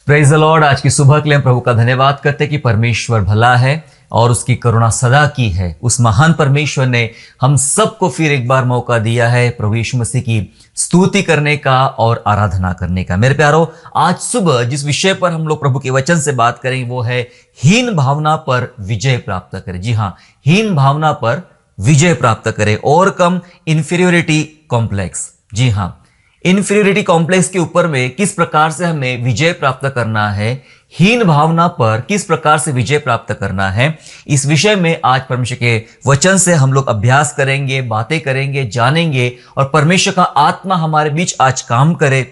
Praise the Lord. आज की सुबह के लिए हम प्रभु का धन्यवाद करते हैं कि परमेश्वर भला है और उसकी करुणा सदा की है। उस महान परमेश्वर ने हम सबको फिर एक बार मौका दिया है प्रभु यीशु मसीह की स्तुति करने का और आराधना करने का। मेरे प्यारो, आज सुबह जिस विषय पर हम लोग प्रभु के वचन से बात करेंगे वो है हीन भावना पर विजय प्राप्त करें। जी हाँ, हीन भावना पर विजय प्राप्त करें। Overcome inferiority complex. जी हाँ, इंफीरियोरिटी कॉम्प्लेक्स के ऊपर में किस प्रकार से हमें विजय प्राप्त करना है, हीन भावना पर किस प्रकार से विजय प्राप्त करना है, इस विषय में आज परमेश्वर के वचन से हम लोग अभ्यास करेंगे, बातें करेंगे, जानेंगे और परमेश्वर का आत्मा हमारे बीच आज काम करे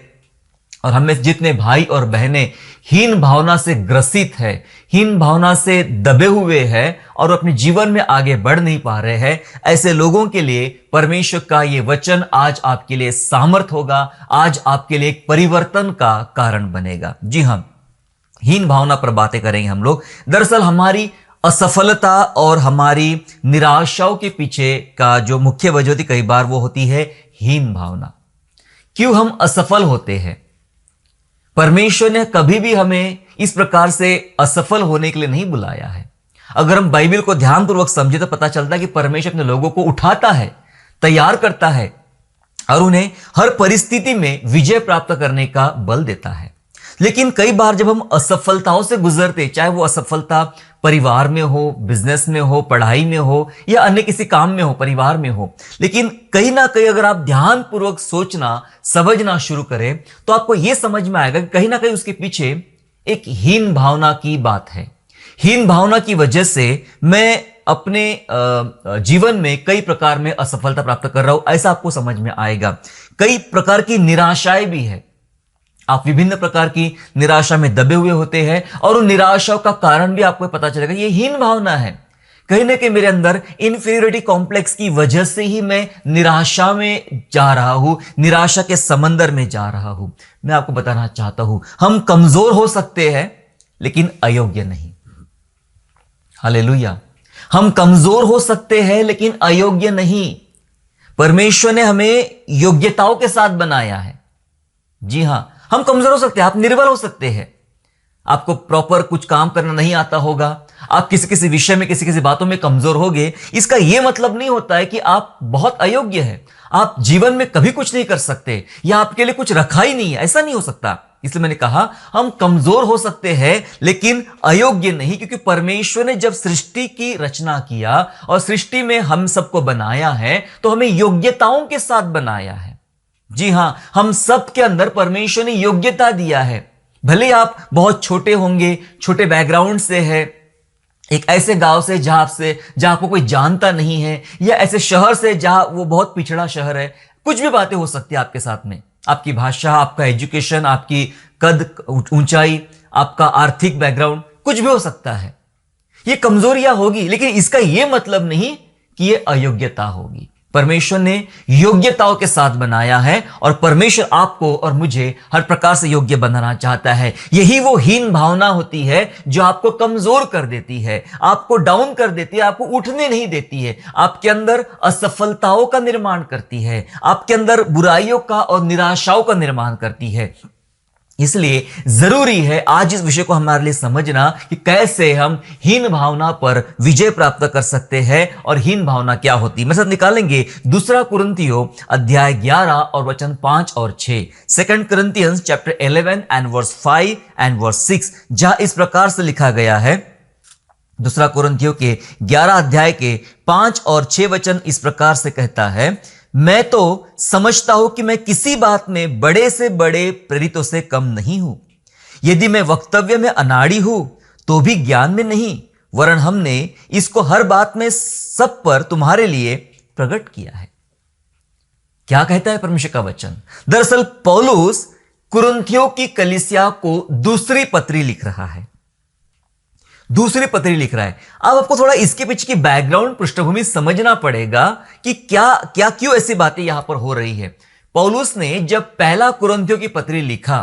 और हमें जितने भाई और बहनें हीन भावना से ग्रसित है, हीन भावना से दबे हुए हैं और अपने जीवन में आगे बढ़ नहीं पा रहे हैं, ऐसे लोगों के लिए परमेश्वर का ये वचन आज आपके लिए सामर्थ होगा, आज आपके लिए एक परिवर्तन का कारण बनेगा। जी हाँ, हीन भावना पर बातें करेंगे हम लोग। दरअसल हमारी असफलता और हमारी निराशाओं के पीछे का जो मुख्य वजह होती कई बार वो होती है हीन भावना। क्यों हम असफल होते हैं? परमेश्वर ने कभी भी हमें इस प्रकार से असफल होने के लिए नहीं बुलाया है। अगर हम बाइबल को ध्यानपूर्वक समझे तो पता चलता है कि परमेश्वर अपने लोगों को उठाता है, तैयार करता है और उन्हें हर परिस्थिति में विजय प्राप्त करने का बल देता है। लेकिन कई बार जब हम असफलताओं से गुजरते, चाहे वो असफलता परिवार में हो, बिजनेस में हो, पढ़ाई में हो या अन्य किसी काम में हो, परिवार में हो, लेकिन कहीं ना कहीं अगर आप ध्यानपूर्वक सोचना समझना शुरू करें तो आपको यह समझ में आएगा कि कहीं ना कहीं उसके पीछे एक हीन भावना की बात है। हीन भावना की वजह से मैं अपने जीवन में कई प्रकार में असफलता प्राप्त कर रहा हूं, ऐसा आपको समझ में आएगा। कई प्रकार की निराशाएं भी है, आप विभिन्न प्रकार की निराशा में दबे हुए होते हैं और उन निराशाओं का कारण भी आपको पता चलेगा ये हीन भावना है। कहीं ना कहीं मेरे अंदर इंफीरियोरिटी कॉम्प्लेक्स की वजह से ही मैं निराशा में जा रहा हूं, निराशा के समंदर में जा रहा हूं। मैं आपको बताना चाहता हूं, हम कमजोर हो सकते हैं लेकिन अयोग्य नहीं। हालेलुया। हम कमजोर हो सकते हैं लेकिन अयोग्य नहीं। परमेश्वर ने हमें योग्यताओं के साथ बनाया है। जी हां, हम कमजोर हो सकते हैं, आप निर्बल हो सकते हैं, आपको प्रॉपर कुछ काम करना नहीं आता होगा, आप किसी किसी विषय में किसी किसी बातों में कमजोर होगे। इसका यह मतलब नहीं होता है कि आप बहुत अयोग्य हैं, आप जीवन में कभी कुछ नहीं कर सकते या आपके लिए कुछ रखा ही नहीं है, ऐसा नहीं हो सकता। इसलिए मैंने कहा हम कमजोर हो सकते हैं लेकिन अयोग्य नहीं, क्योंकि परमेश्वर ने जब सृष्टि की रचना किया और सृष्टि में हम सबको बनाया है तो हमें योग्यताओं के साथ बनाया है। जी हां, हम सब के अंदर परमेश्वर ने योग्यता दिया है। भले आप बहुत छोटे होंगे, छोटे बैकग्राउंड से है, एक ऐसे गांव से जहां आपको कोई जानता नहीं है, या ऐसे शहर से जहां वो बहुत पिछड़ा शहर है, कुछ भी बातें हो सकती है आपके साथ में। आपकी भाषा, आपका एजुकेशन, आपकी कद ऊंचाई, आपका आर्थिक बैकग्राउंड, कुछ भी हो सकता है। ये कमजोरियां होगी लेकिन इसका यह मतलब नहीं कि यह अयोग्यता होगी। परमेश्वर ने योग्यताओं के साथ बनाया है और परमेश्वर आपको और मुझे हर प्रकार से योग्य बनाना चाहता है। यही वो हीन भावना होती है जो आपको कमजोर कर देती है, आपको डाउन कर देती है, आपको उठने नहीं देती है, आपके अंदर असफलताओं का निर्माण करती है, आपके अंदर बुराइयों का और निराशाओं का निर्माण करती है। इसलिए जरूरी है आज इस विषय को हमारे लिए समझना कि कैसे हम हीन भावना पर विजय प्राप्त कर सकते हैं और हीन भावना क्या होती है। मेरे साथ निकालेंगे दूसरा कुरिन्थियों अध्याय 11 और वचन 5 और 6। Second Corinthians chapter 11 and verse 5 and verse 6, जहां इस प्रकार से लिखा गया है। दूसरा कुरिन्थियों के 11 अध्याय के 5 और 6 वचन इस प्रकार से कहता है, मैं तो समझता हूं कि मैं किसी बात में बड़े से बड़े प्रेरितों से कम नहीं हूं। यदि मैं वक्तव्य में अनाड़ी हूं तो भी ज्ञान में नहीं, वरन हमने इसको हर बात में सब पर तुम्हारे लिए प्रकट किया है। क्या कहता है परमेश्वर का वचन? दरअसल पौलुस कुरिन्थियों की कलीसिया को दूसरी पत्री लिख रहा है, दूसरी पत्री लिख रहा है। अब आपको थोड़ा इसके पीछे की बैकग्राउंड पृष्ठभूमि समझना पड़ेगा कि क्या क्यों ऐसी बातें यहां पर हो रही है। पौलुस ने जब पहला कुरिन्थियों की पत्री लिखा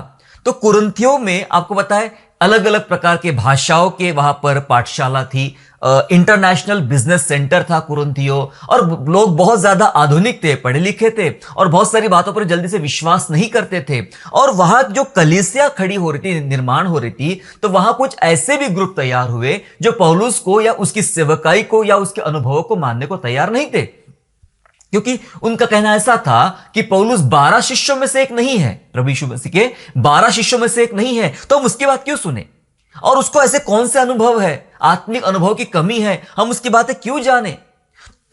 तो कुरिन्थियों में आपको पता है अलग अलग प्रकार के भाषाओं के वहां पर पाठशाला थी, इंटरनेशनल बिजनेस सेंटर था कुरिन्थियो, और लोग बहुत ज्यादा आधुनिक थे, पढ़े लिखे थे, और बहुत सारी बातों पर जल्दी से विश्वास नहीं करते थे। और वहां जो कलीसिया खड़ी हो रही थी, निर्माण हो रही थी, तो वहां कुछ ऐसे भी ग्रुप तैयार हुए जो पौलुस को या उसकी सेवकाई को या उसके अनुभवों को मानने को तैयार नहीं थे, क्योंकि उनका कहना ऐसा था कि पौलुस 12 शिष्यों में से एक नहीं है, प्रभु यीशु मसीह के 12 शिष्यों में से एक नहीं है, तो हम उसकी बात क्यों सुने, और उसको ऐसे कौन से अनुभव है, आत्मिक अनुभव की कमी है, हम उसकी बातें क्यों जाने।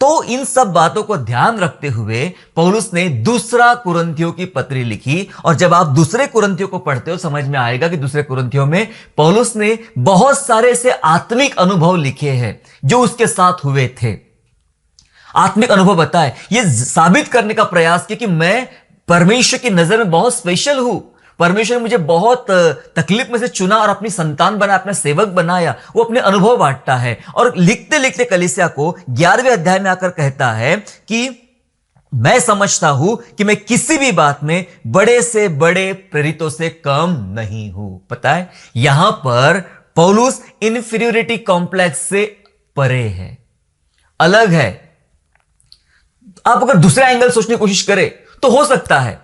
तो इन सब बातों को ध्यान रखते हुए पौलुस ने दूसरा कुरिन्थियों की पत्री लिखी, और जब आप दूसरे कुरिन्थियों को पढ़ते हो समझ में आएगा कि दूसरे कुरिन्थियों में पौलुस ने बहुत सारे से आत्मिक अनुभव लिखे हैं जो उसके साथ हुए थे। आत्मिक अनुभव बताए, यह साबित करने का प्रयास किया कि मैं परमेश्वर की नजर में बहुत स्पेशल हूं, परमेश्वर ने मुझे बहुत तकलीफ में से चुना और अपनी संतान बनाया, अपना सेवक बनाया। वो अपने अनुभव बांटता है, और लिखते लिखते कलीसिया को 11वें अध्याय में आकर कहता है कि मैं समझता हूं कि मैं किसी भी बात में बड़े से बड़े प्रेरितों से कम नहीं हूं। पता है, यहां पर पौलुस इंफीरियोरिटी कॉम्प्लेक्स से परे है, अलग है। आप अगर दूसरा एंगल सोचने की कोशिश करें तो हो सकता है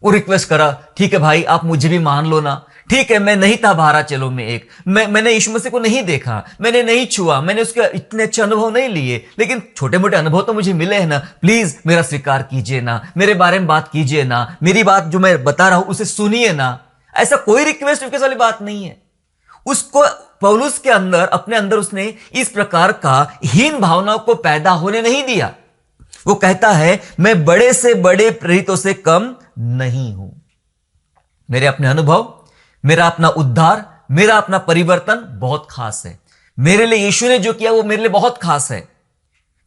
वो रिक्वेस्ट करा, ठीक है भाई आप मुझे भी मान लो ना, ठीक है मैं नहीं था 12 चेलों में एक, मैंने यीशु मसीह को नहीं देखा, मैंने नहीं छुआ, मैंने उसके इतने अच्छे अनुभव नहीं लिए, लेकिन छोटे मोटे अनुभव तो मुझे मिले हैं ना, प्लीज मेरा स्वीकार कीजिए ना, मेरे बारे में बात कीजिए ना, मेरी बात जो मैं बता रहा हूं उसे सुनिए ना। ऐसा कोई रिक्वेस्ट वाली बात नहीं है। उसको पौलुस के अंदर, अपने अंदर उसने इस प्रकार का हीन भावनाओं को पैदा होने नहीं दिया। वो कहता है मैं बड़े से बड़े प्रेरितों से कम नहीं हूं। मेरे अपने अनुभव, मेरा अपना उद्धार, मेरा अपना परिवर्तन बहुत खास है। मेरे लिए यीशु ने जो किया वो मेरे लिए बहुत खास है।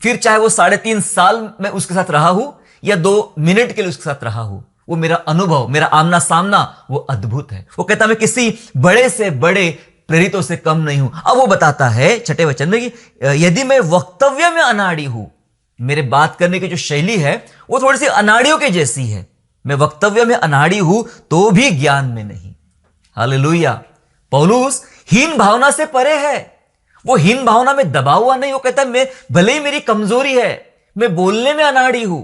फिर चाहे वो 3.5 साल मैं उसके साथ रहा हूं या 2 मिनट के लिए उसके साथ रहा हूं, वो मेरा अनुभव, मेरा आमना सामना वो अद्भुत है। वो कहता मैं किसी बड़े से बड़े प्रेरितों से कम नहीं हूं। अब वो बताता है 6ठे वचन में कि यदि मैं वक्तव्य में अनाड़ी हूं, मेरे बात करने की जो शैली है वो थोड़ी सी अनाड़ियों के जैसी है, मैं वक्तव्य में अनाड़ी हूं तो भी ज्ञान में नहीं। हालेलुया। पौलुस हीन भावना से परे है, वो हीन भावना में दबा हुआ नहीं। वो कहता है मैं भले ही मेरी कमजोरी है, मैं बोलने में अनाड़ी हूं,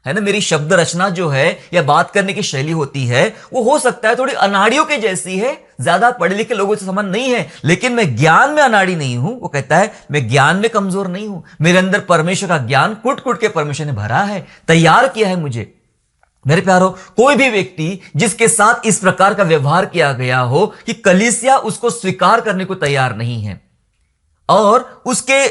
है ना, मेरी शब्द रचना जो है या बात करने की शैली होती है वो हो सकता है थोड़ी अनाड़ियों के जैसी है, ज्यादा पढ़े लिखे लोगों से संबंध नहीं है, लेकिन मैं ज्ञान में अनाड़ी नहीं हूं। वो कहता है मैं ज्ञान में कमजोर नहीं हूं, मेरे अंदर परमेश्वर का ज्ञान कुट कुट के परमेश्वर ने भरा है, तैयार किया है मुझे। मेरे प्यारो, कोई भी व्यक्ति जिसके साथ इस प्रकार का व्यवहार किया गया हो कि कलीसिया उसको स्वीकार करने को तैयार नहीं है और उसके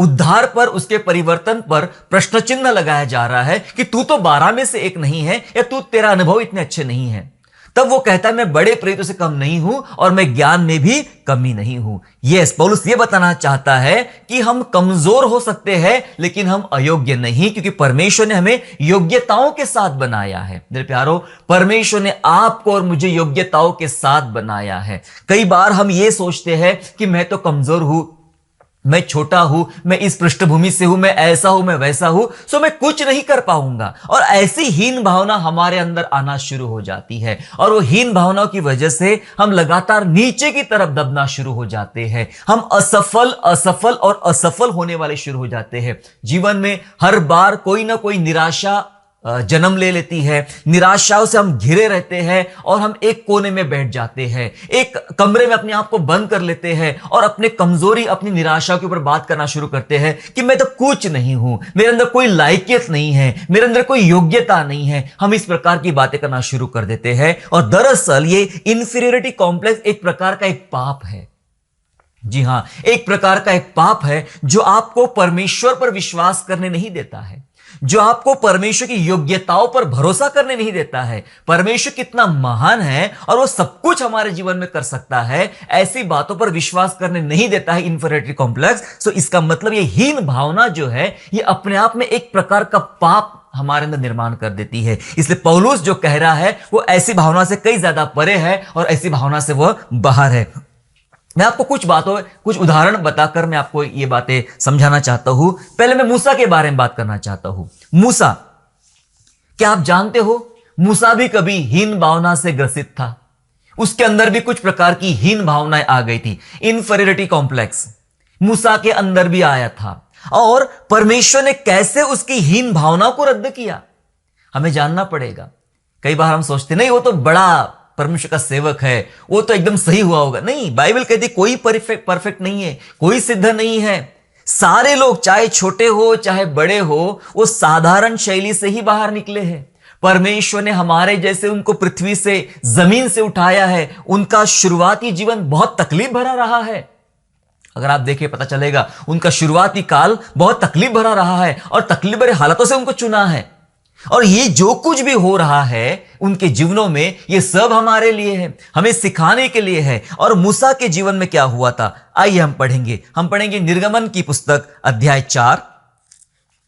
उद्धार पर, उसके परिवर्तन पर प्रश्न चिन्ह लगाया जा रहा है कि तू तो 12 में से एक नहीं है या तू, तेरा अनुभव इतने अच्छे नहीं है, तब वो कहता है मैं बड़े प्रेरितों से कम नहीं हूं और मैं ज्ञान में भी कमी नहीं हूं। यस, पौलुस ये बताना चाहता है कि हम कमजोर हो सकते हैं लेकिन हम अयोग्य नहीं, क्योंकि परमेश्वर ने हमें योग्यताओं के साथ बनाया है। मेरे प्यारो, परमेश्वर ने आपको और मुझे योग्यताओं के साथ बनाया है। कई बार हम ये सोचते हैं कि मैं तो कमजोर हूं, मैं छोटा हूं, मैं इस पृष्ठभूमि से हूं, मैं ऐसा हूं, मैं वैसा हूं, सो मैं कुछ नहीं कर पाऊंगा, और ऐसी हीन भावना हमारे अंदर आना शुरू हो जाती है और वो हीन भावनाओं की वजह से हम लगातार नीचे की तरफ दबना शुरू हो जाते हैं। हम असफल असफल और असफल होने वाले शुरू हो जाते हैं। जीवन में हर बार कोई ना कोई निराशा जन्म ले लेती है, निराशाओं से हम घिरे रहते हैं और हम एक कोने में बैठ जाते हैं, एक कमरे में अपने आप को बंद कर लेते हैं और अपने कमजोरी, अपनी निराशाओं के ऊपर बात करना शुरू करते हैं कि मैं तो कुछ नहीं हूं, मेरे अंदर कोई लायकियत नहीं है, मेरे अंदर कोई योग्यता नहीं है। हम इस प्रकार की बातें करना शुरू कर देते हैं और दरअसल ये इंफीरियरिटी कॉम्प्लेक्स एक प्रकार का एक पाप है। जी हां, एक प्रकार का एक पाप है जो आपको परमेश्वर पर विश्वास करने नहीं देता है, जो आपको परमेश्वर की योग्यताओं पर भरोसा करने नहीं देता है। परमेश्वर कितना महान है और वो सब कुछ हमारे जीवन में कर सकता है, ऐसी बातों पर विश्वास करने नहीं देता है इंफीरियरिटी कॉम्प्लेक्स। सो इसका मतलब ये हीन भावना जो है ये अपने आप में एक प्रकार का पाप हमारे अंदर निर्माण कर देती है। इसलिए पौलुस जो कह रहा है वो ऐसी भावना से कई ज्यादा परे है और ऐसी भावना से वह बाहर है। मैं आपको कुछ उदाहरण बताकर मैं आपको ये बातें समझाना चाहता हूं। पहले मैं मूसा के बारे में बात करना चाहता हूं। मूसा, क्या आप जानते हो मूसा भी कभी हीन भावना से ग्रसित था, उसके अंदर भी कुछ प्रकार की हीन भावनाएं आ गई थी, इंफीरियरिटी कॉम्प्लेक्स। मूसा के अंदर भी आया था और परमेश्वर ने कैसे उसकी हीन भावनाओं को रद्द किया, हमें जानना पड़ेगा। कई बार हम सोचते नहीं वो तो बड़ा परमेश्वर का सेवक है, वो तो एकदम सही हुआ होगा। नहीं, बाइबल कहती कोई परफेक्ट नहीं है, कोई सिद्ध नहीं है। सारे लोग चाहे छोटे हो चाहे बड़े हो, वो साधारण शैली से ही बाहर निकले हैं। परमेश्वर ने हमारे जैसे उनको पृथ्वी से, जमीन से उठाया है। उनका शुरुआती जीवन बहुत तकलीफ भरा रहा है। अगर आप देखें पता चलेगा उनका शुरुआती काल बहुत तकलीफ भरा रहा है और तकलीफ भरे हालातों से उनको चुना है। और ये जो कुछ भी हो रहा है उनके जीवनों में, ये सब हमारे लिए है, हमें सिखाने के लिए है। और मूसा के जीवन में क्या हुआ था, आइए हम पढ़ेंगे निर्गमन की पुस्तक अध्याय 4,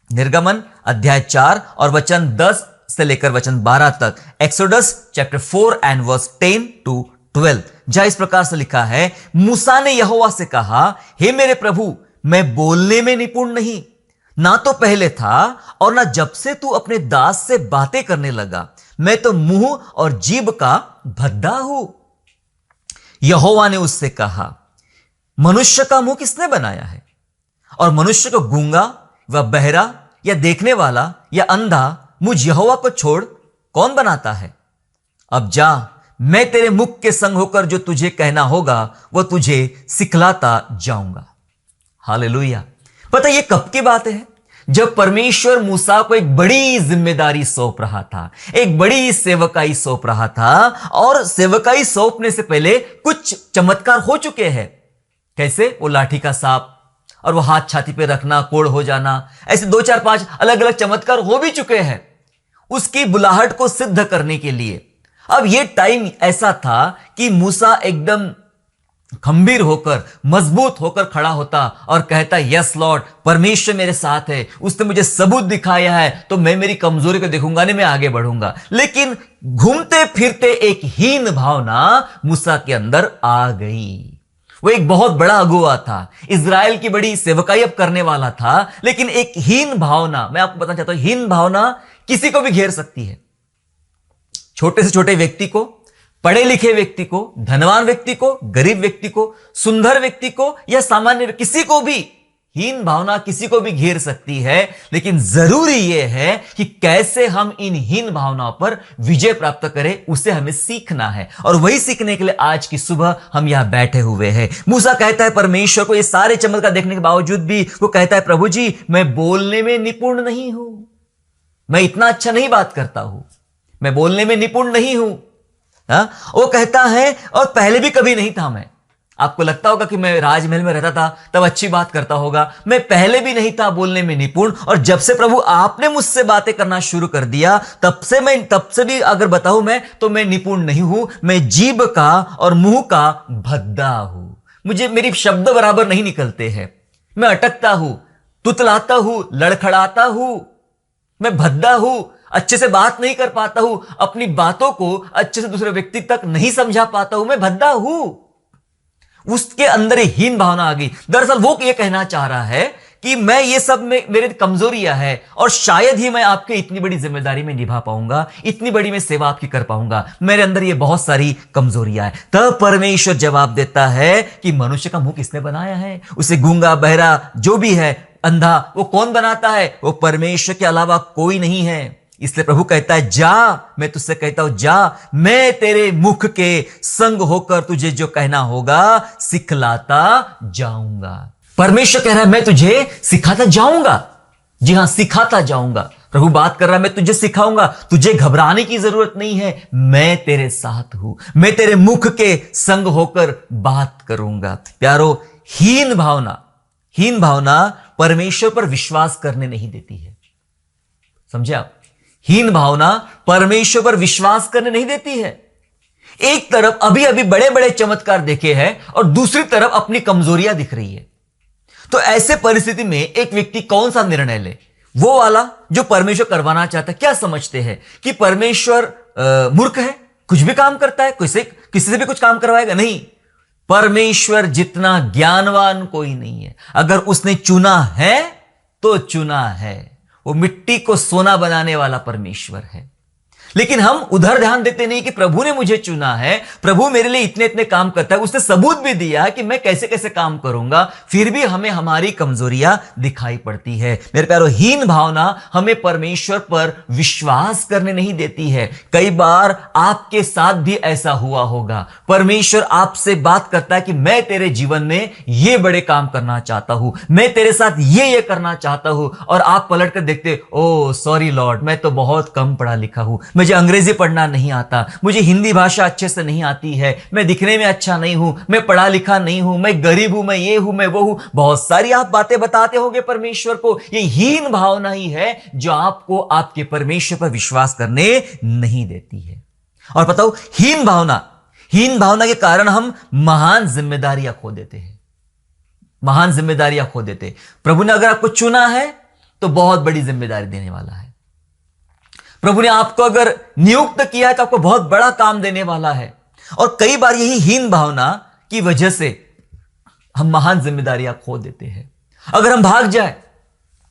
निर्गमन अध्याय 4 और वचन 10 से लेकर वचन 12 तक। Exodus chapter 4 and verse 10 to 12, जहां इस प्रकार से लिखा है, मूसा ने यहोवा से कहा, हे मेरे प्रभु, मैं बोलने में निपुण नहीं, ना तो पहले था और ना जब से तू अपने दास से बातें करने लगा। मैं तो मुंह और जीभ का भद्दा हूं। यहोवा ने उससे कहा, मनुष्य का मुंह किसने बनाया है, और मनुष्य को गूंगा व बहरा या देखने वाला या अंधा मुझ यहोवा को छोड़ कौन बनाता है। अब जा, मैं तेरे मुख के संग होकर जो तुझे कहना होगा वह तुझे सिखलाता जाऊंगा। हालेलुया। पता ये कब की बात है, जब परमेश्वर मूसा को एक बड़ी जिम्मेदारी सौंप रहा था, एक बड़ी सेवकाई सौंप रहा था। और सेवकाई सौंपने से पहले कुछ चमत्कार हो चुके हैं। कैसे, वो लाठी का सांप और वो हाथ छाती पे रखना, कोढ़ हो जाना, ऐसे 2 4 5 अलग अलग चमत्कार हो भी चुके हैं उसकी बुलाहट को सिद्ध करने के लिए। अब ये टाइम ऐसा था कि मूसा एकदम खंबीर होकर, मजबूत होकर खड़ा होता और कहता, यस लॉर्ड, परमेश्वर मेरे साथ है, उसने मुझे सबूत दिखाया है, तो मैं मेरी कमजोरी को देखूंगा नहीं, मैं आगे बढ़ूंगा। लेकिन घूमते फिरते एक हीन भावना मूसा के अंदर आ गई। वो एक बहुत बड़ा अगुआ था, इजराइल की बड़ी सेवकाई अब करने वाला था, लेकिन एक हीन भावना, मैं आपको बताना चाहता हूं, हीन भावना किसी को भी घेर सकती है। छोटे से छोटे व्यक्ति को, पढ़े लिखे व्यक्ति को, धनवान व्यक्ति को, गरीब व्यक्ति को, सुंदर व्यक्ति को या सामान्य, किसी को भी हीन भावना किसी को भी घेर सकती है। लेकिन जरूरी यह है कि कैसे हम इन हीन भावनाओं पर विजय प्राप्त करें, उसे हमें सीखना है। और वही सीखने के लिए आज की सुबह हम यहां बैठे हुए हैं। मूसा कहता है परमेश्वर को, ये सारे चमत्कार देखने के बावजूद भी वो कहता है, प्रभु जी, मैं बोलने में निपुण नहीं हूं, मैं इतना अच्छा नहीं बात करता हूं, मैं बोलने में निपुण नहीं हूं। वो कहता है, और पहले भी कभी नहीं था मैं। आपको लगता होगा कि मैं राजमहल में रहता था तब अच्छी बात करता होगा, मैं पहले भी नहीं था बोलने में निपुण। और जब से प्रभु आपने मुझसे बातें करना शुरू कर दिया, तब से भी अगर बताऊं मैं, तो मैं निपुण नहीं हूं। मैं जीभ का और मुंह का भद्दा हूं, मुझे मेरी शब्द बराबर नहीं निकलते हैं, मैं अटकता हूं, तुतलाता हूं, लड़खड़ाता हूं, मैं भद्दा हूं, अच्छे से बात नहीं कर पाता हूं, अपनी बातों को अच्छे से दूसरे व्यक्ति तक नहीं समझा पाता हूं, मैं भद्दा हूं। उसके अंदर हीन भावना आ गई। दरअसल वो ये कहना चाह रहा है कि मैं ये सब में मेरी कमजोरियां है, और शायद ही मैं आपके इतनी बड़ी जिम्मेदारी में निभा पाऊंगा, इतनी बड़ी मैं सेवा आपकी कर पाऊंगा, मेरे अंदर ये बहुत सारी कमजोरियां है। तब परमेश्वर जवाब देता है कि मनुष्य का मुंह किसने बनाया है, उसे गूंगा, बहरा, जो भी है, अंधा, वो कौन बनाता है, वो परमेश्वर के अलावा कोई नहीं है। इसलिए प्रभु कहता है, जा, मैं तुझसे कहता हूं, जा, मैं तेरे मुख के संग होकर तुझे जो कहना होगा सिखलाता जाऊंगा। परमेश्वर कह रहा है, मैं तुझे सिखाता जाऊंगा। जी हां, सिखाता जाऊंगा। प्रभु बात कर रहा है, मैं तुझे सिखाऊंगा, तुझे घबराने की जरूरत नहीं है, मैं तेरे साथ हूं, मैं तेरे मुख के संग होकर बात करूंगा। प्यारो, हीन भावना परमेश्वर पर विश्वास करने नहीं देती है। समझे आप? हीन भावना परमेश्वर पर विश्वास करने नहीं देती है। एक तरफ अभी अभी बड़े बड़े चमत्कार देखे हैं और दूसरी तरफ अपनी कमजोरियां दिख रही है। तो ऐसे परिस्थिति में एक व्यक्ति कौन सा निर्णय ले? वो वाला जो परमेश्वर करवाना चाहता है। क्या समझते हैं कि परमेश्वर मूर्ख है, कुछ भी काम करता है, किसी से भी कुछ काम करवाएगा? नहीं, परमेश्वर जितना ज्ञानवान कोई नहीं है। अगर उसने चुना है तो चुना है। वो मिट्टी को सोना बनाने वाला परमेश्वर है। लेकिन हम उधर ध्यान देते नहीं कि प्रभु ने मुझे चुना है, प्रभु मेरे लिए इतने इतने काम करता है, उसने सबूत भी दिया है कि मैं कैसे कैसे काम करूंगा, फिर भी हमें हमारी कमजोरियां दिखाई पड़ती है। मेरे प्यारो, हीन भावना हमें परमेश्वर पर विश्वास करने नहीं देती है। कई बार आपके साथ भी ऐसा हुआ होगा। परमेश्वर आपसे बात करता है कि मैं तेरे जीवन में ये बड़े काम करना चाहता हूं, मैं तेरे साथ ये करना चाहता हूं, और आप पलट कर देखते, ओ सॉरी लॉर्ड, मैं तो बहुत कम पढ़ा लिखा हूं, मुझे अंग्रेजी पढ़ना नहीं आता, मुझे हिंदी भाषा अच्छे से नहीं आती है, मैं दिखने में अच्छा नहीं हूं, मैं पढ़ा लिखा नहीं हूं, मैं गरीब हूं, मैं ये हूं, मैं वो हूं। बहुत सारी आप बातें बताते होंगे परमेश्वर को। ये हीन भावना ही है जो आपको आपके परमेश्वर पर विश्वास करने नहीं देती है। और बताओ, हीन भावना के कारण हम महान जिम्मेदारियां खो देते हैं। महान जिम्मेदारियां खो देते। प्रभु ने अगर आपको चुना है तो बहुत बड़ी जिम्मेदारी देने वाला है। प्रभु ने आपको अगर नियुक्त किया है तो आपको बहुत बड़ा काम देने वाला है। और कई बार यही हीन भावना की वजह से हम महान जिम्मेदारियां खो देते हैं। अगर हम भाग जाए,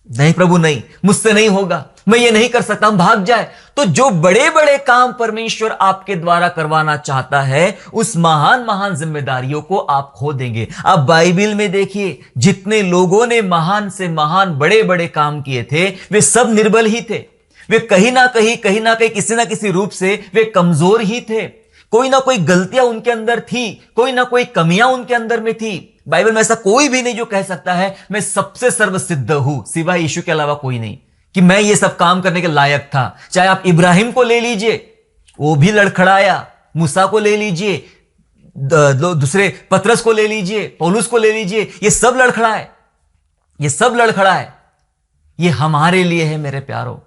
नहीं प्रभु नहीं, मुझसे नहीं होगा, मैं ये नहीं कर सकता, हम भाग जाए, तो जो बड़े बड़े काम परमेश्वर आपके द्वारा करवाना चाहता है, उस महान महान जिम्मेदारियों को आप खो देंगे। आप बाइबल में देखिए, जितने लोगों ने महान से महान बड़े बड़े काम किए थे, वे सब निर्बल ही थे। वे कहीं ना कहीं किसी ना किसी रूप से वे कमजोर ही थे। कोई ना कोई गलतियां उनके अंदर थी, कोई ना कोई कमियां उनके अंदर में थी। बाइबल में ऐसा कोई भी नहीं जो कह सकता है मैं सबसे सर्वसिद्ध हूं, सिवाय यीशु के अलावा कोई नहीं, कि मैं ये सब काम करने के लायक था। चाहे आप इब्राहिम को ले लीजिए, वो भी लड़खड़ाया। मूसा को ले लीजिए, दूसरे पतरस को ले लीजिए, पौलुस को ले लीजिए, ये सब लड़खड़ाए, ये सब लड़खड़ाए। ये हमारे लिए है मेरे प्यारो।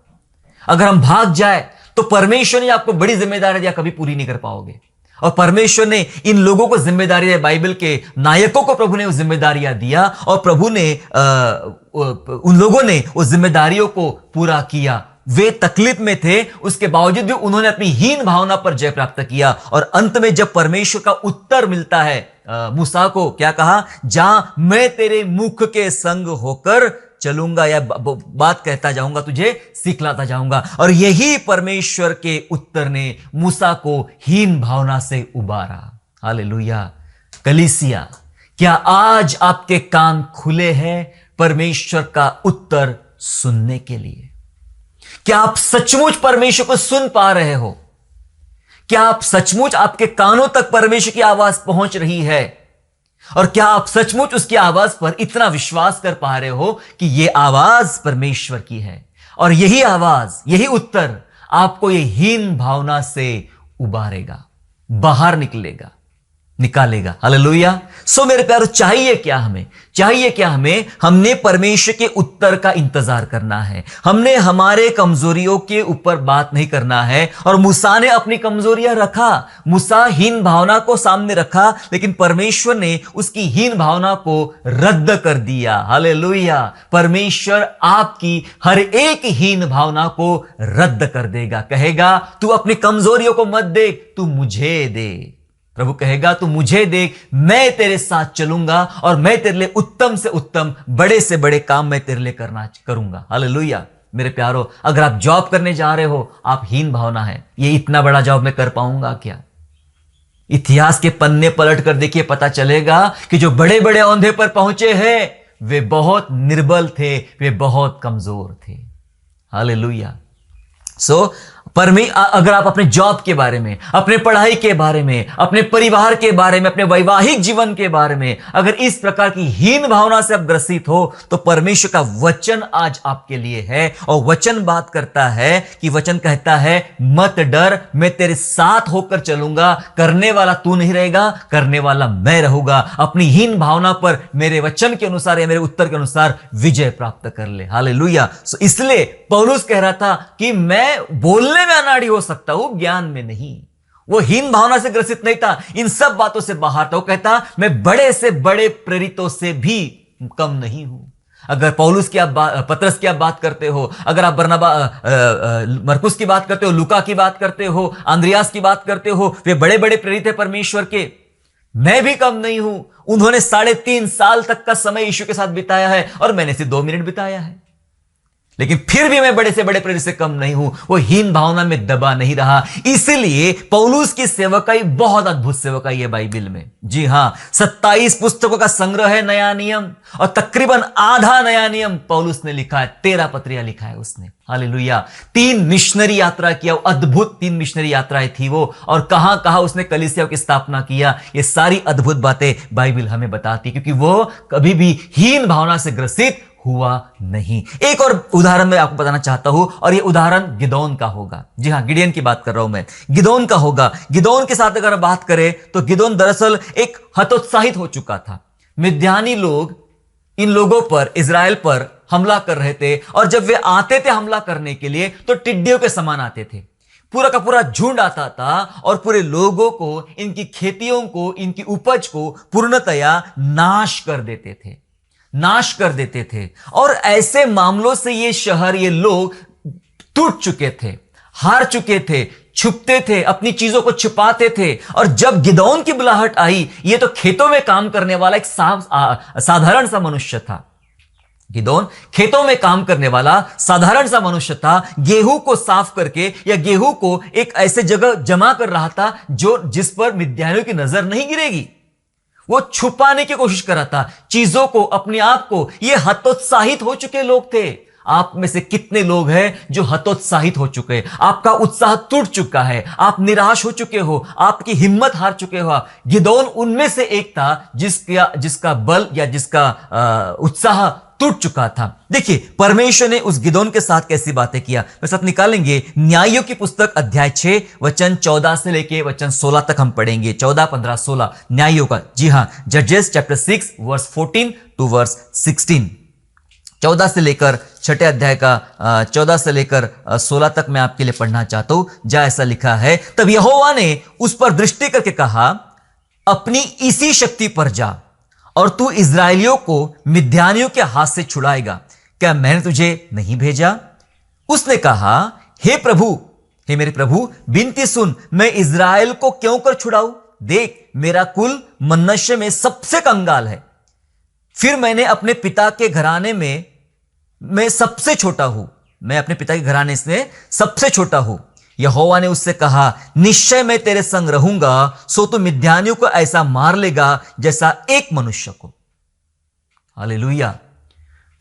अगर हम भाग जाए तो परमेश्वर ने आपको बड़ी जिम्मेदारी दिया, कभी पूरी नहीं कर पाओगे। और परमेश्वर ने इन लोगों को जिम्मेदारी दिया, बाइबल के नायकों को प्रभु ने वो जिम्मेदारियां दिया, और प्रभु ने उन लोगों ने उस जिम्मेदारियों को पूरा किया। वे तकलीफ में थे, उसके बावजूद भी उन्होंने अपनी हीन भावना पर जय प्राप्त किया। और अंत में जब परमेश्वर का उत्तर मिलता है, मूसा को क्या कहा, जहां मैं तेरे मुख के संग होकर चलूंगा, या बात कहता जाऊंगा, तुझे सिखलाता जाऊंगा। और यही परमेश्वर के उत्तर ने मूसा को हीन भावना से उबारा। हालेलुया। कलीसिया, क्या आज आपके कान खुले हैं परमेश्वर का उत्तर सुनने के लिए? क्या आप सचमुच परमेश्वर को सुन पा रहे हो? क्या आप सचमुच, आपके कानों तक परमेश्वर की आवाज पहुंच रही है? और क्या आप सचमुच उसकी आवाज पर इतना विश्वास कर पा रहे हो कि यह आवाज परमेश्वर की है, और यही आवाज, यही उत्तर आपको ये हीन भावना से उबारेगा, बाहर निकालेगा। हालेलुया। सो मेरे प्यारो, चाहिए क्या हमें? हमने परमेश्वर के उत्तर का इंतजार करना है। हमने हमारे कमजोरियों के ऊपर बात नहीं करना है। और मूसा ने अपनी कमजोरियां रखा, मूसा हीन भावना को सामने रखा, लेकिन परमेश्वर ने उसकी हीन भावना को रद्द कर दिया। हालेलुया। परमेश्वर आपकी हर एक हीन भावना को रद्द कर देगा। कहेगा, तू अपनी कमजोरियों को मत देख, तू मुझे दे। प्रभु कहेगा, तू मुझे देख, मैं तेरे साथ चलूंगा, और मैं तेरे लिए उत्तम से उत्तम, बड़े से बड़े काम मैं तेरे लिए करूंगा। हालेलुया। मेरे प्यारो, अगर आप जॉब करने जा रहे हो, आप हीन भावना है, ये इतना बड़ा जॉब मैं कर पाऊंगा क्या? इतिहास के पन्ने पलट कर देखिए, पता चलेगा कि जो बड़े बड़े ओंधे पर पहुंचे हैं, वे बहुत निर्बल थे, वे बहुत कमजोर थे। हालेलुया। अगर आप अपने जॉब के बारे में, अपने पढ़ाई के बारे में, अपने परिवार के बारे में, अपने वैवाहिक जीवन के बारे में अगर इस प्रकार की हीन भावना से आप ग्रसित हो, तो परमेश्वर का वचन आज आपके लिए है। और वचन बात करता है कि वचन कहता है, मत डर, मैं तेरे साथ होकर चलूंगा, करने वाला तू नहीं रहेगा, करने वाला मैं रहूंगा। अपनी हीन भावना पर मेरे वचन के अनुसार या मेरे उत्तर के अनुसार विजय प्राप्त कर ले। हालेलुया। इसलिए पौलुस कह रहा था कि मैं बोलने में अनाड़ी हो सकता हूं, ज्ञान में नहीं। वो हीन भावना से ग्रसित नहीं था, इन सब बातों से बाहर था। वो कहता, मैं बड़े से बड़े प्रेरितों से भी कम नहीं हूं। अगर पौलुस की आप पतरस की आप बात करते हो, अगर आप मरकुस की बात करते हो, लूका की बात करते हो, अंद्रियास की बात करते हो, वे बड़े बड़े प्रेरित है परमेश्वर के। मैं भी कम नहीं हूं। उन्होंने 3.5 साल तक का समय यीशु के साथ बिताया है, और मैंने सिर्फ 2 मिनट बिताया है। लेकिन फिर भी मैं बड़े से बड़े प्रेरित से कम नहीं हूं। वो हीन भावना में दबा नहीं रहा। इसलिए पौलुस की सेवकाई बहुत अद्भुत सेवकाई है बाइबल में। जी हां, 27 पुस्तकों का संग्रह है नया नियम, और तकरीबन आधा नया नियम पौलुस ने लिखा है। 13 पत्रियां लिखा है उसने। हालेलुया। 3 मिशनरी यात्रा किया, अद्भुत 3 मिशनरी यात्राएं थी वो, और कहां कहां उसने कलीसिया की स्थापना किया। ये सारी अद्भुत बातें बाइबल हमें बताती, क्योंकि वो कभी भी हीन भावना से ग्रसित हुआ नहीं। एक और उदाहरण मैं आपको बताना चाहता हूं, और यह उदाहरण गिदोन का होगा। जी हां, गिडियन की बात कर रहा हूं मैं, गिदोन का होगा। गिदोन के साथ अगर बात करें तो गिदोन दरअसल एक हतोत्साहित हो चुका था। मिद्यानी लोग इन लोगों पर, इजराइल पर हमला कर रहे थे, और जब वे आते थे हमला करने के लिए तो टिड्डियों के समान आते थे। पूरा का पूरा झुंड आता था और पूरे लोगों को, इनकी खेतियों को, इनकी उपज को पूर्णतया नाश कर देते थे, नाश कर देते थे। और ऐसे मामलों से ये शहर, ये लोग टूट चुके थे, हार चुके थे, छुपते थे, अपनी चीजों को छुपाते थे। और जब गिदोन की बुलाहट आई, ये तो खेतों में काम करने वाला एक साधारण सा मनुष्य था। गिदोन खेतों में काम करने वाला साधारण सा मनुष्य था। गेहूं को साफ करके या गेहूं को एक ऐसे जगह जमा कर रहा था जिस पर मिद्यानियों की नजर नहीं गिरेगी। वो छुपाने की कोशिश कर रहा था चीजों को, अपने आप को। ये हतोत्साहित हो चुके लोग थे। आप में से कितने लोग हैं जो हतोत्साहित हो चुके हैं? आपका उत्साह टूट चुका है, आप निराश हो चुके हो, आपकी हिम्मत हार चुके हो। गिदोन उनमें से एक था जिसका बल या जिसका उत्साह टूट चुका था। देखिए परमेश्वर ने उस गिदोन के साथ कैसी बातें किया, मैं साथ निकालेंगे। न्यायों की पुस्तक अध्याय 6 वचन 14 से लेके वचन 16 तक हम पढ़ेंगे। 14, 15, 16 न्यायों का। जी हां, जजेस चैप्टर 6 वर्स 14 टू वर्स 16। 14 से लेकर 6 अध्याय का 14 से लेकर 16 तक मैं आपके लिए पढ़ना चाहता हूं। जहां ऐसा लिखा है, तब यहोवा ने उस पर दृष्टि करके कहा, अपनी इसी शक्ति पर जा और तू इस्राएलियों को मिद्यानियों के हाथ से छुड़ाएगा। क्या मैंने तुझे नहीं भेजा? उसने कहा, हे प्रभु, हे मेरे प्रभु, विनती सुन, मैं इस्राएल को क्यों कर छुड़ाऊं? देख, मेरा कुल मनश्शे में सबसे कंगाल है। फिर मैंने अपने पिता के घराने में मैं सबसे छोटा हूं। मैं अपने पिता के घराने से सबसे छोटा हूं। यहोवा ने उससे कहा, निश्चय मैं तेरे संग रहूंगा, सो तू मिद्यानियों को ऐसा मार लेगा जैसा एक मनुष्य को। हालेलुया।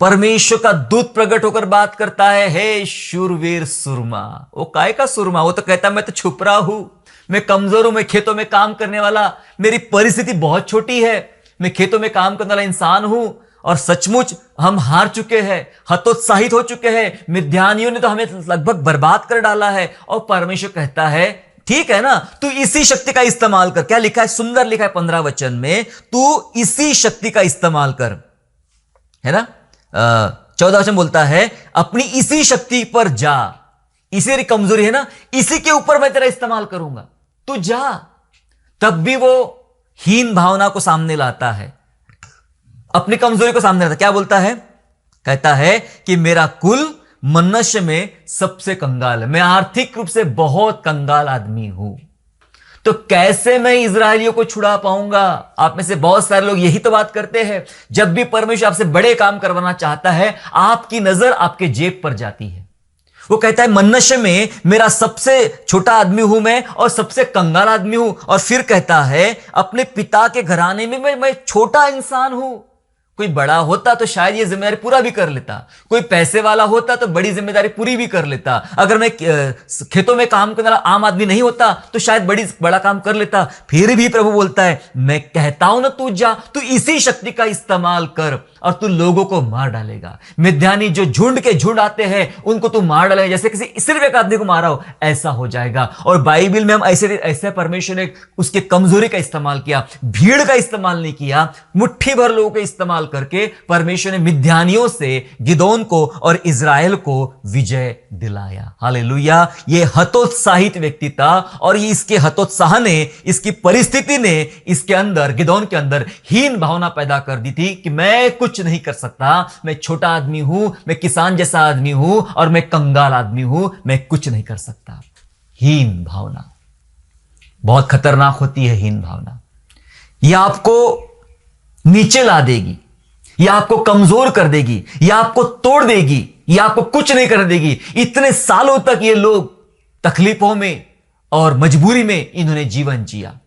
परमेश्वर का दूत प्रकट होकर बात करता है, हे शूरवीर सुरमा। वो काय का सुरमा? वो तो कहता है, मैं तो छुप रहा हूं, मैं कमजोर हूं, मैं खेतों में काम करने वाला, मेरी परिस्थिति बहुत छोटी है, मैं खेतों में काम करने वाला इंसान हूं। और सचमुच हम हार चुके हैं, हतोत्साहित हो चुके हैं। मिद्यानियों ने तो हमें लगभग बर्बाद कर डाला है। और परमेश्वर कहता है, ठीक है ना, तू इसी शक्ति का इस्तेमाल कर। क्या लिखा है? सुंदर लिखा है 15 वचन में, तू इसी शक्ति का इस्तेमाल कर, है ना। 14 वचन बोलता है, अपनी इसी शक्ति पर जा। इसी तेरी कमजोरी है ना, इसी के ऊपर मैं तेरा इस्तेमाल करूंगा, तू जा। तब भी वो हीन भावना को सामने लाता है, अपनी कमजोरी को सामने लाता। क्या बोलता है? कहता है कि मेरा कुल मनुष्य में सबसे कंगाल है, मैं आर्थिक रूप से बहुत कंगाल आदमी हूं। तो कैसे मैं इजरायलियों को छुड़ा पाऊंगा? आप में से बहुत सारे लोग यही तो बात करते हैं। जब भी परमेश्वर आपसे बड़े काम करवाना चाहता है, आपकी नजर आपके जेब पर जाती है। वो कहता है, मनुष्य में मेरा सबसे छोटा आदमी हूं मैं, और सबसे कंगाल आदमी हूं। और फिर कहता है, अपने पिता के घराने में मैं छोटा इंसान हूं। कोई बड़ा होता तो शायद ये जिम्मेदारी पूरा भी कर लेता, कोई पैसे वाला होता तो बड़ी जिम्मेदारी पूरी भी कर लेता। अगर मैं खेतों में काम करने वाला आम आदमी नहीं होता तो शायद बड़ा काम कर लेता। फिर भी प्रभु बोलता है, मैं कहता हूं ना, तू जा, तू इसी शक्ति का इस्तेमाल कर और तू लोगों को मार डालेगा। मिद्यानी जो झुंड के झुंड आते हैं, उनको तू मार डालेगा, जैसे किसी सिर्फ एक आदमी को मारा हो, ऐसा हो जाएगा। और बाइबल में हम ऐसे परमेश्वर ने उसके कमजोरी का इस्तेमाल किया, भीड़ का इस्तेमाल नहीं किया, मुट्ठी भर लोगों का इस्तेमाल करके परमेश्वर ने मिद्यानियों से गिदोन को और इजराइल को विजय दिलाया। हालेलुया। ये हतोत्साहित व्यक्ति था, और ये इसके हतोत्साह ने, इसकी परिस्थिति ने इसके अंदर, गिदोन के अंदर हीन भावना पैदा कर दी थी कि मैं कुछ नहीं कर सकता, मैं छोटा आदमी हूं, मैं किसान जैसा आदमी हूं, और मैं कंगाल आदमी हूं, मैं कुछ नहीं कर सकता। हीन भावना बहुत खतरनाक होती है। हीन भावना यह आपको नीचे ला देगी, यह आपको कमजोर कर देगी, यह आपको तोड़ देगी, ये आपको कुछ नहीं कर देगी। इतने सालों तक ये लोग तकलीफों में और मजबूरी में इन्होंने जीवन जिया,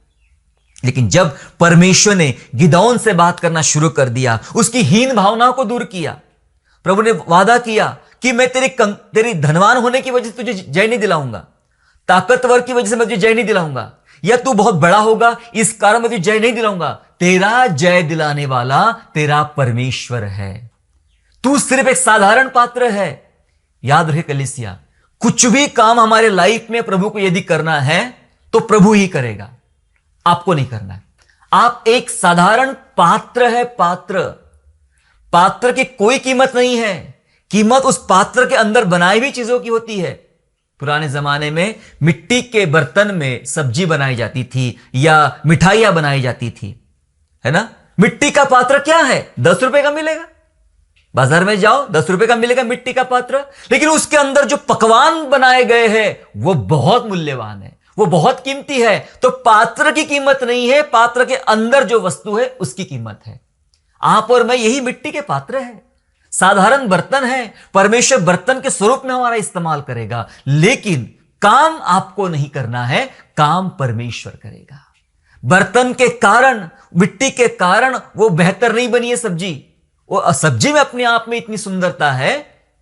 लेकिन जब परमेश्वर ने गिदौन से बात करना शुरू कर दिया, उसकी हीन भावनाओं को दूर किया, प्रभु ने वादा किया कि मैं तेरी धनवान होने की वजह से तुझे जय नहीं दिलाऊंगा, ताकतवर की वजह से मैं तुझे जय नहीं दिलाऊंगा, या तू बहुत बड़ा होगा इस कारण मैं तुझे जय नहीं दिलाऊंगा। तेरा जय दिलाने वाला तेरा परमेश्वर है। तू सिर्फ एक साधारण पात्र है। याद रहे कलीसिया, कुछ भी काम हमारे लाइफ में प्रभु को यदि करना है तो प्रभु ही करेगा, आपको नहीं करना है। आप एक साधारण पात्र है। पात्र की कोई कीमत नहीं है। कीमत उस पात्र के अंदर बनाई हुई चीजों की होती है। पुराने जमाने में मिट्टी के बर्तन में सब्जी बनाई जाती थी या मिठाइयां बनाई जाती थी, है ना। मिट्टी का पात्र क्या है, 10 रुपए का मिलेगा, बाजार में जाओ 10 रुपए का मिलेगा मिट्टी का पात्र। लेकिन उसके अंदर जो पकवान बनाए गए हैं वो बहुत मूल्यवान है, वो बहुत कीमती है। तो पात्र की कीमत नहीं है, पात्र के अंदर जो वस्तु है उसकी कीमत है। आप और मैं यही मिट्टी के पात्र हैं, साधारण बर्तन है। परमेश्वर बर्तन के स्वरूप में हमारा इस्तेमाल करेगा, लेकिन काम आपको नहीं करना है, काम परमेश्वर करेगा। बर्तन के कारण, मिट्टी के कारण वो बेहतर नहीं बनी है सब्जी। वो सब्जी में अपने आप में इतनी सुंदरता है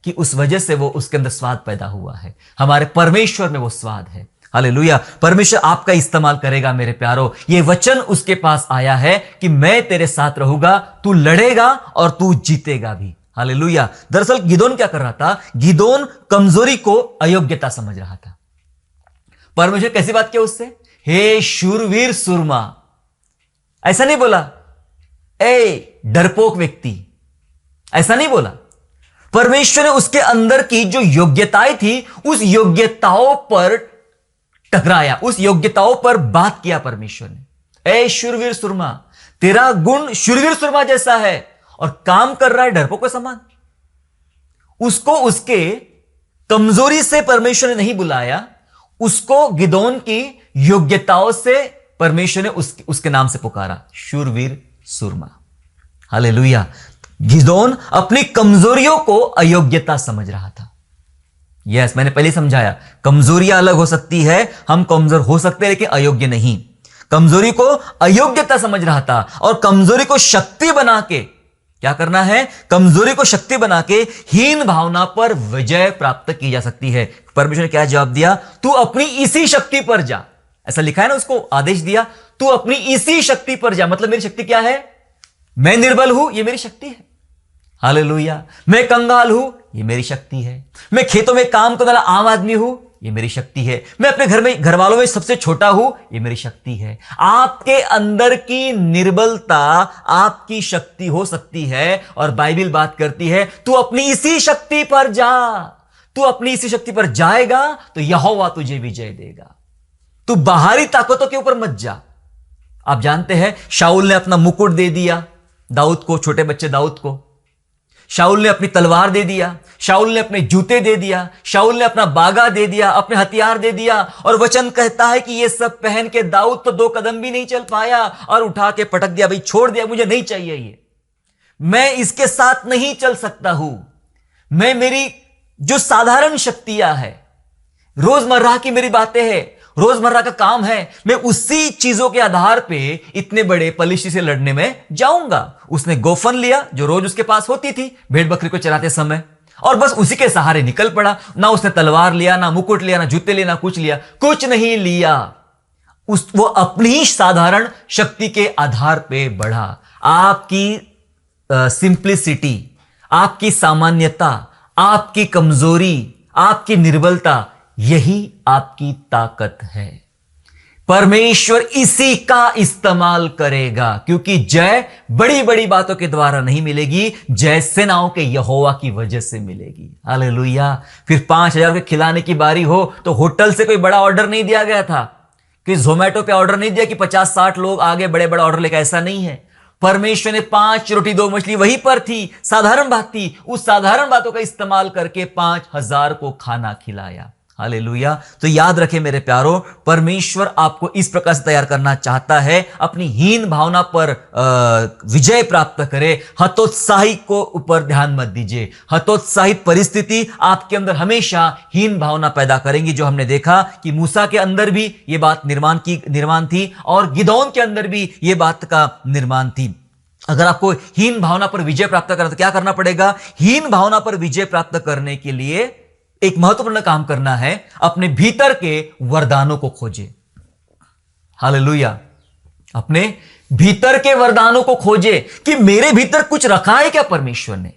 कि उस वजह से वो उसके अंदर स्वाद पैदा हुआ है। हमारे परमेश्वर में वो स्वाद है। हालेलुया। परमेश्वर आपका इस्तेमाल करेगा मेरे प्यारो। ये वचन उसके पास आया है कि मैं तेरे साथ रहूंगा, तू लड़ेगा और तू जीतेगा भी। हालेलुया। दरअसल गिदोन क्या कर रहा था? गिदोन कमजोरी को अयोग्यता समझ रहा था। परमेश्वर कैसी बात किया उससे? हे शूरवीर सुरमा। ऐसा नहीं बोला ए डरपोक व्यक्ति, ऐसा नहीं बोला। परमेश्वर ने उसके अंदर की जो योग्यताएं थी उस योग्यताओं पर टकराया, उस योग्यताओं पर बात किया परमेश्वर ने। ए शूरवीर सुरमा, तेरा गुण शूरवीर सुरमा जैसा है और काम कर रहा है डरपोक के समान। उसको उसके कमजोरी से परमेश्वर ने नहीं बुलाया, उसको गिदोन की योग्यताओं से परमेश्वर ने उसके नाम से पुकारा, शूरवीर सुरमा। हालेलुया। गिदोन अपनी कमजोरियों को अयोग्यता समझ रहा था। यस, मैंने पहले समझाया, कमजोरियां अलग हो सकती है, हम कमजोर हो सकते हैं लेकिन अयोग्य नहीं। कमजोरी को अयोग्यता समझ रहा था और कमजोरी को शक्ति बना के क्या करना है? कमजोरी को शक्ति बना के हीन भावना पर विजय प्राप्त की जा सकती है। परमेश्वर ने क्या जवाब दिया? तू अपनी इसी शक्ति पर जा। ऐसा लिखा है ना, उसको आदेश दिया, तू अपनी इसी शक्ति पर जा। मतलब मेरी शक्ति क्या है? मैं निर्बल हूं, यह मेरी शक्ति है। हालेलुया। मैं कंगाल हूं, यह मेरी शक्ति है। मैं खेतों में काम करने वाला आम आदमी हूं, यह मेरी शक्ति है। मैं अपने घर वालों में सबसे छोटा हूं, यह मेरी शक्ति है। आपके अंदर की निर्बलता आपकी शक्ति हो सकती है और बाइबल बात करती है तू अपनी इसी शक्ति पर जा। तू अपनी इसी शक्ति पर जाएगा तो यहोवा तुझे विजय देगा। तू बाहरी ताकतों के ऊपर मत जा। आप जानते हैं शाऊल ने अपना मुकुट दे दिया दाऊद को, छोटे बच्चे दाऊद को। शाऊल ने अपनी तलवार दे दिया, शाऊल ने अपने जूते दे दिया, शाऊल ने अपना बागा दे दिया, अपने हथियार दे दिया। और वचन कहता है कि ये सब पहन के दाऊद तो 2 कदम भी नहीं चल पाया और उठा के पटक दिया, भाई छोड़ दिया, मुझे नहीं चाहिए ये, मैं इसके साथ नहीं चल सकता हूं। मैं, मेरी जो साधारण शक्तियां है, रोजमर्रा की मेरी बातें हैं, रोजमर्रा का काम है, मैं उसी चीजों के आधार पे इतने बड़े पलिश्ती से लड़ने में जाऊंगा। उसने गोफन लिया जो रोज उसके पास होती थी भेड़ बकरी को चराते समय, और बस उसी के सहारे निकल पड़ा। ना उसने तलवार लिया, ना मुकुट लिया, ना जूते लिए, ना कुछ लिया, कुछ नहीं लिया। वो अपनी साधारण शक्ति के आधार पे बढ़ा। आपकी सिंप्लिसिटी, आपकी सामान्यता, आपकी कमजोरी, आपकी निर्बलता, यही आपकी ताकत है। परमेश्वर इसी का इस्तेमाल करेगा, क्योंकि जय बड़ी बड़ी बातों के द्वारा नहीं मिलेगी, जय सेनाओं के यहोवा की वजह से मिलेगी। हालेलुया। फिर 5,000 के खिलाने की बारी हो तो होटल से कोई बड़ा ऑर्डर नहीं दिया गया था, कि जोमेटो पे ऑर्डर नहीं दिया कि 50-60 लोग आगे बड़े बड़ा ऑर्डर लेकर, ऐसा नहीं है। परमेश्वर ने 5 रोटी 2 मछली वहीं पर थी, साधारण बात थी, उस साधारण बातों का इस्तेमाल करके 5,000 को खाना खिलाया। हालेलुया। तो याद रखें मेरे प्यारो, परमेश्वर आपको इस प्रकार से तैयार करना चाहता है, अपनी हीन भावना पर विजय प्राप्त करे। हतोत्साहित को ऊपर ध्यान मत दीजिए। हतोत्साहित परिस्थिति आपके अंदर हमेशा हीन भावना पैदा करेंगी, जो हमने देखा कि मूसा के अंदर भी यह बात निर्माण थी और गिदोन के अंदर भी यह बात का निर्माण थी। अगर आपको हीन भावना पर विजय प्राप्त करना तो क्या करना पड़ेगा? हीन भावना पर विजय प्राप्त करने के लिए एक महत्वपूर्ण काम करना है, अपने भीतर के वरदानों को खोजे। हालेलुया। अपने भीतर के वरदानों को खोजे कि मेरे भीतर कुछ रखा है क्या परमेश्वर ने,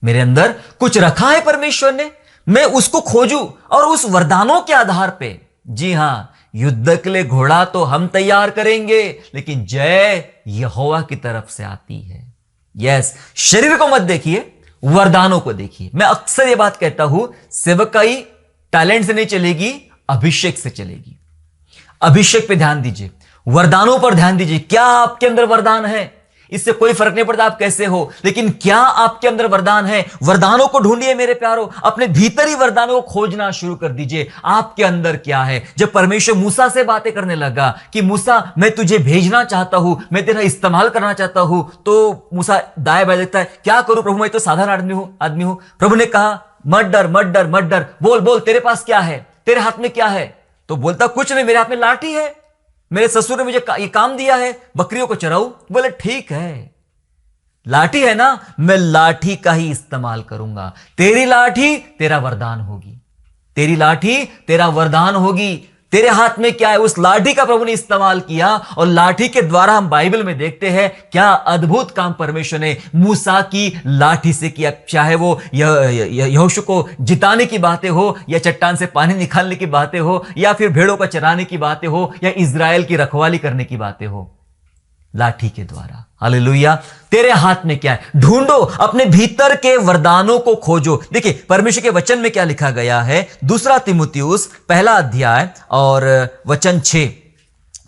मेरे अंदर कुछ रखा है परमेश्वर ने, मैं उसको खोजूं और उस वरदानों के आधार पे, जी हां, युद्ध के लिए घोड़ा तो हम तैयार करेंगे, लेकिन जय यहोवा की तरफ से आती है। यस, शरीर को मत देखिए, वरदानों को देखिए। मैं अक्सर यह बात कहता हूं, सेवकाई टैलेंट से नहीं चलेगी, अभिषेक से चलेगी। अभिषेक पे ध्यान दीजिए, वरदानों पर ध्यान दीजिए। क्या आपके अंदर वरदान है? इससे कोई फर्क नहीं पड़ता आप कैसे हो, लेकिन क्या आपके अंदर वरदान है? वरदानों को ढूंढिए मेरे प्यारो, अपने भीतर ही वरदानों को खोजना शुरू कर दीजिए। आपके अंदर क्या है? जब परमेश्वर मूसा से बातें करने लगा कि मूसा मैं तुझे भेजना चाहता हूं, मैं तेरा इस्तेमाल करना चाहता हूं, तो मूसा दाएं बाएं देखता है, क्या करूं प्रभु, मैं तो साधारण आदमी हूं। प्रभु ने कहा मत डर मत डर मत डर, बोल बोल तेरे पास क्या है, तेरे हाथ में क्या है? तो बोलता कुछ नहीं, मेरे हाथ में लाठी है, मेरे ससुर ने मुझे ये काम दिया है, बकरियों को चराऊं। बोले ठीक है, लाठी है ना, मैं लाठी का ही इस्तेमाल करूंगा। तेरी लाठी तेरा वरदान होगी, तेरी लाठी तेरा वरदान होगी। तेरे हाथ में क्या है, उस लाठी का प्रभु ने इस्तेमाल किया, और लाठी के द्वारा हम बाइबल में देखते हैं क्या अद्भुत काम परमेश्वर ने मूसा की लाठी से किया। चाहे वो यहोशू को जिताने की बातें हो, या चट्टान से पानी निकालने की बातें हो, या फिर भेड़ों को चराने की बातें हो, या इजराइल की रखवाली करने की बातें हो, लाठी के द्वारा। हालेलुया। तेरे हाथ में क्या है? ढूंढो, अपने भीतर के वरदानों को खोजो। देखिए परमेश्वर के वचन में क्या लिखा गया है, 2 तीमुथियुस 1 अध्याय और वचन 6,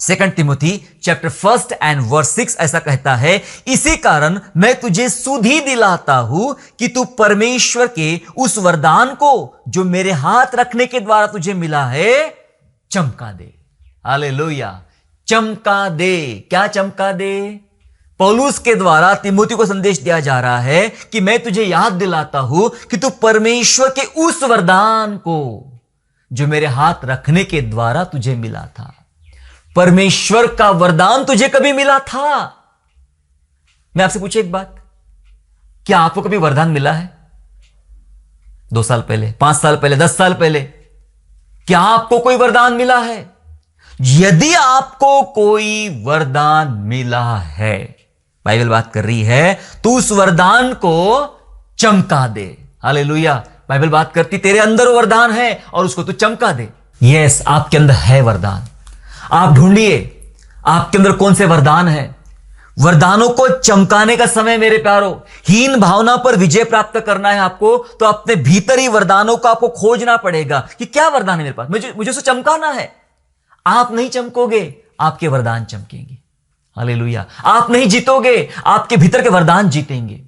2 तीमुथी चैप्टर 1 एंड वर्स 6 ऐसा कहता है, इसी कारण मैं तुझे सुधि दिलाता हूं कि तू परमेश्वर के उस वरदान को जो मेरे हाथ रखने के द्वारा तुझे मिला है चमका दे। हालेलुया। चमका दे। क्या चमका दे? पौलुस के द्वारा तीमुथी को संदेश दिया जा रहा है कि मैं तुझे याद दिलाता हूं कि तू परमेश्वर के उस वरदान को जो मेरे हाथ रखने के द्वारा तुझे मिला था। परमेश्वर का वरदान तुझे कभी मिला था? मैं आपसे पूछे एक बात, क्या आपको कभी वरदान मिला है? 2 साल पहले, 5 साल पहले, 10 साल पहले? क्या आपको कोई वरदान मिला है? यदि आपको कोई वरदान मिला है, बाइबल बात कर रही है, तो उस वरदान को चमका दे। हालेलुया। बाइबल बात करती तेरे अंदर वरदान है और उसको तू चमका दे। यस, आपके अंदर है वरदान। आप ढूंढिए आपके अंदर कौन से वरदान है। वरदानों को चमकाने का समय मेरे प्यारो। हीन भावना पर विजय प्राप्त करना है आपको, तो अपने भीतर ही वरदानों को आपको खोजना पड़ेगा कि क्या वरदान है मेरे पास, मुझे उसे चमकाना है। आप नहीं चमकोगे, आपके वरदान चमकेंगे। हालेलुया। आप नहीं जीतोगे, आपके भीतर के वरदान जीतेंगे।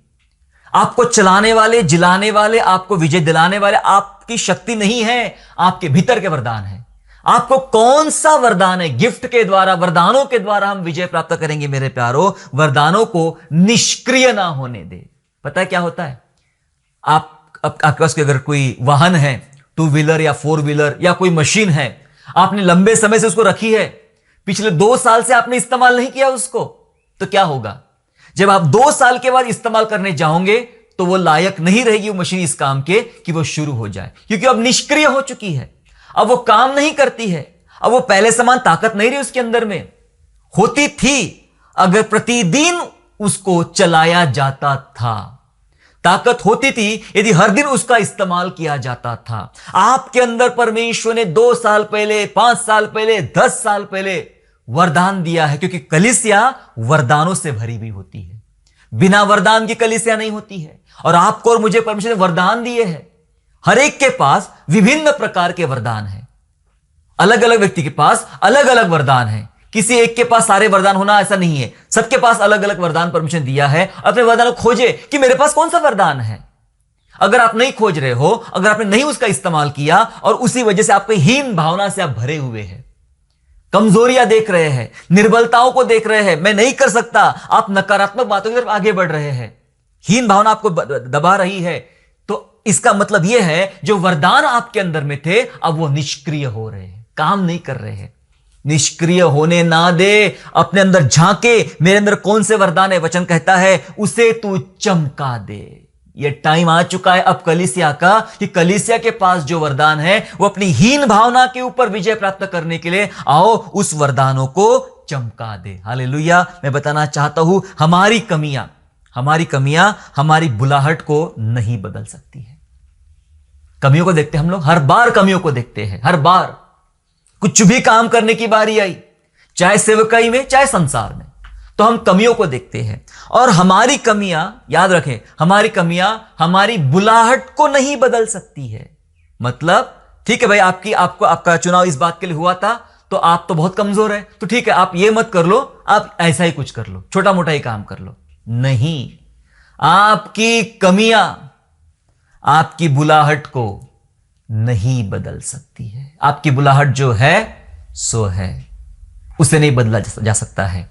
आपको चलाने वाले, जिलाने वाले, आपको विजय दिलाने वाले आपकी शक्ति नहीं है, आपके भीतर के वरदान है। आपको कौन सा वरदान है? गिफ्ट के द्वारा, वरदानों के द्वारा हम विजय प्राप्त करेंगे मेरे प्यारो। वरदानों को निष्क्रिय ना होने दे। पता है क्या होता है? आपके पास अगर कोई वाहन है, 2 व्हीलर या 4 व्हीलर या कोई मशीन है, आपने लंबे समय से उसको रखी है, पिछले 2 साल से आपने इस्तेमाल नहीं किया उसको, तो क्या होगा? जब आप 2 साल के बाद इस्तेमाल करने जाओगे तो वो लायक नहीं रहेगी वो मशीन इस काम के कि वो शुरू हो जाए, क्योंकि अब निष्क्रिय हो चुकी है, अब वो काम नहीं करती है, अब वो पहले समान ताकत नहीं रही उसके अंदर में। होती थी अगर प्रतिदिन उसको चलाया जाता था, ताकत होती थी यदि हर दिन उसका इस्तेमाल किया जाता था। आपके अंदर परमेश्वर ने 2 साल पहले, 5 साल पहले, 10 साल पहले वरदान दिया है, क्योंकि कलीसिया वरदानों से भरी हुई होती है। बिना वरदान की कलीसिया नहीं होती है। और आपको और मुझे परमेश्वर ने वरदान दिए हैं। हर एक के पास विभिन्न प्रकार के वरदान हैं। अलग अलग व्यक्ति के पास अलग अलग वरदान हैं। किसी एक के पास सारे वरदान होना ऐसा नहीं है। सबके पास अलग अलग वरदान परमेश्वर दिया है। अपने वरदान को खोजे कि मेरे पास कौन सा वरदान है। अगर आप नहीं खोज रहे हो, अगर आपने नहीं उसका इस्तेमाल किया और उसी वजह से आपको हीन भावना से आप भरे हुए हैं, कमजोरियां देख रहे हैं, निर्बलताओं को देख रहे हैं, मैं नहीं कर सकता, आप नकारात्मक बातों की तरफ आगे बढ़ रहे हैं, हीन भावना आपको दबा रही है, तो इसका मतलब यह है जो वरदान आपके अंदर में थे अब वो निष्क्रिय हो रहे हैं, काम नहीं कर रहे हैं। निष्क्रिय होने ना दे, अपने अंदर झांके, मेरे अंदर कौन से वरदान है, वचन कहता है उसे तू चमका दे। ये टाइम आ चुका है अब कलीसिया का कि कलीसिया के पास जो वरदान है वो अपनी हीन भावना के ऊपर विजय प्राप्त करने के लिए आओ उस वरदानों को चमका दे। हालेलुया। मैं बताना चाहता हूं हमारी कमियां हमारी बुलाहट को नहीं बदल सकती है। कमियों को देखते हम लोग, हर बार कमियों को देखते हैं, हर बार कुछ भी काम करने की बारी आई, चाहे सेवकाई में चाहे संसार में, तो हम कमियों को देखते हैं। और हमारी कमियां, याद रखें, हमारी कमियां हमारी बुलाहट को नहीं बदल सकती है। मतलब ठीक है भाई, आपका चुनाव इस बात के लिए हुआ था, तो आप तो बहुत कमजोर है, तो ठीक है आप ये मत कर लो, आप ऐसा ही कुछ कर लो, छोटा मोटा ही काम कर लो। नहीं, आपकी कमियां आपकी बुलाहट को नहीं बदल सकती है। आपकी बुलाहट जो है सो है, उसे नहीं बदला जा सकता है।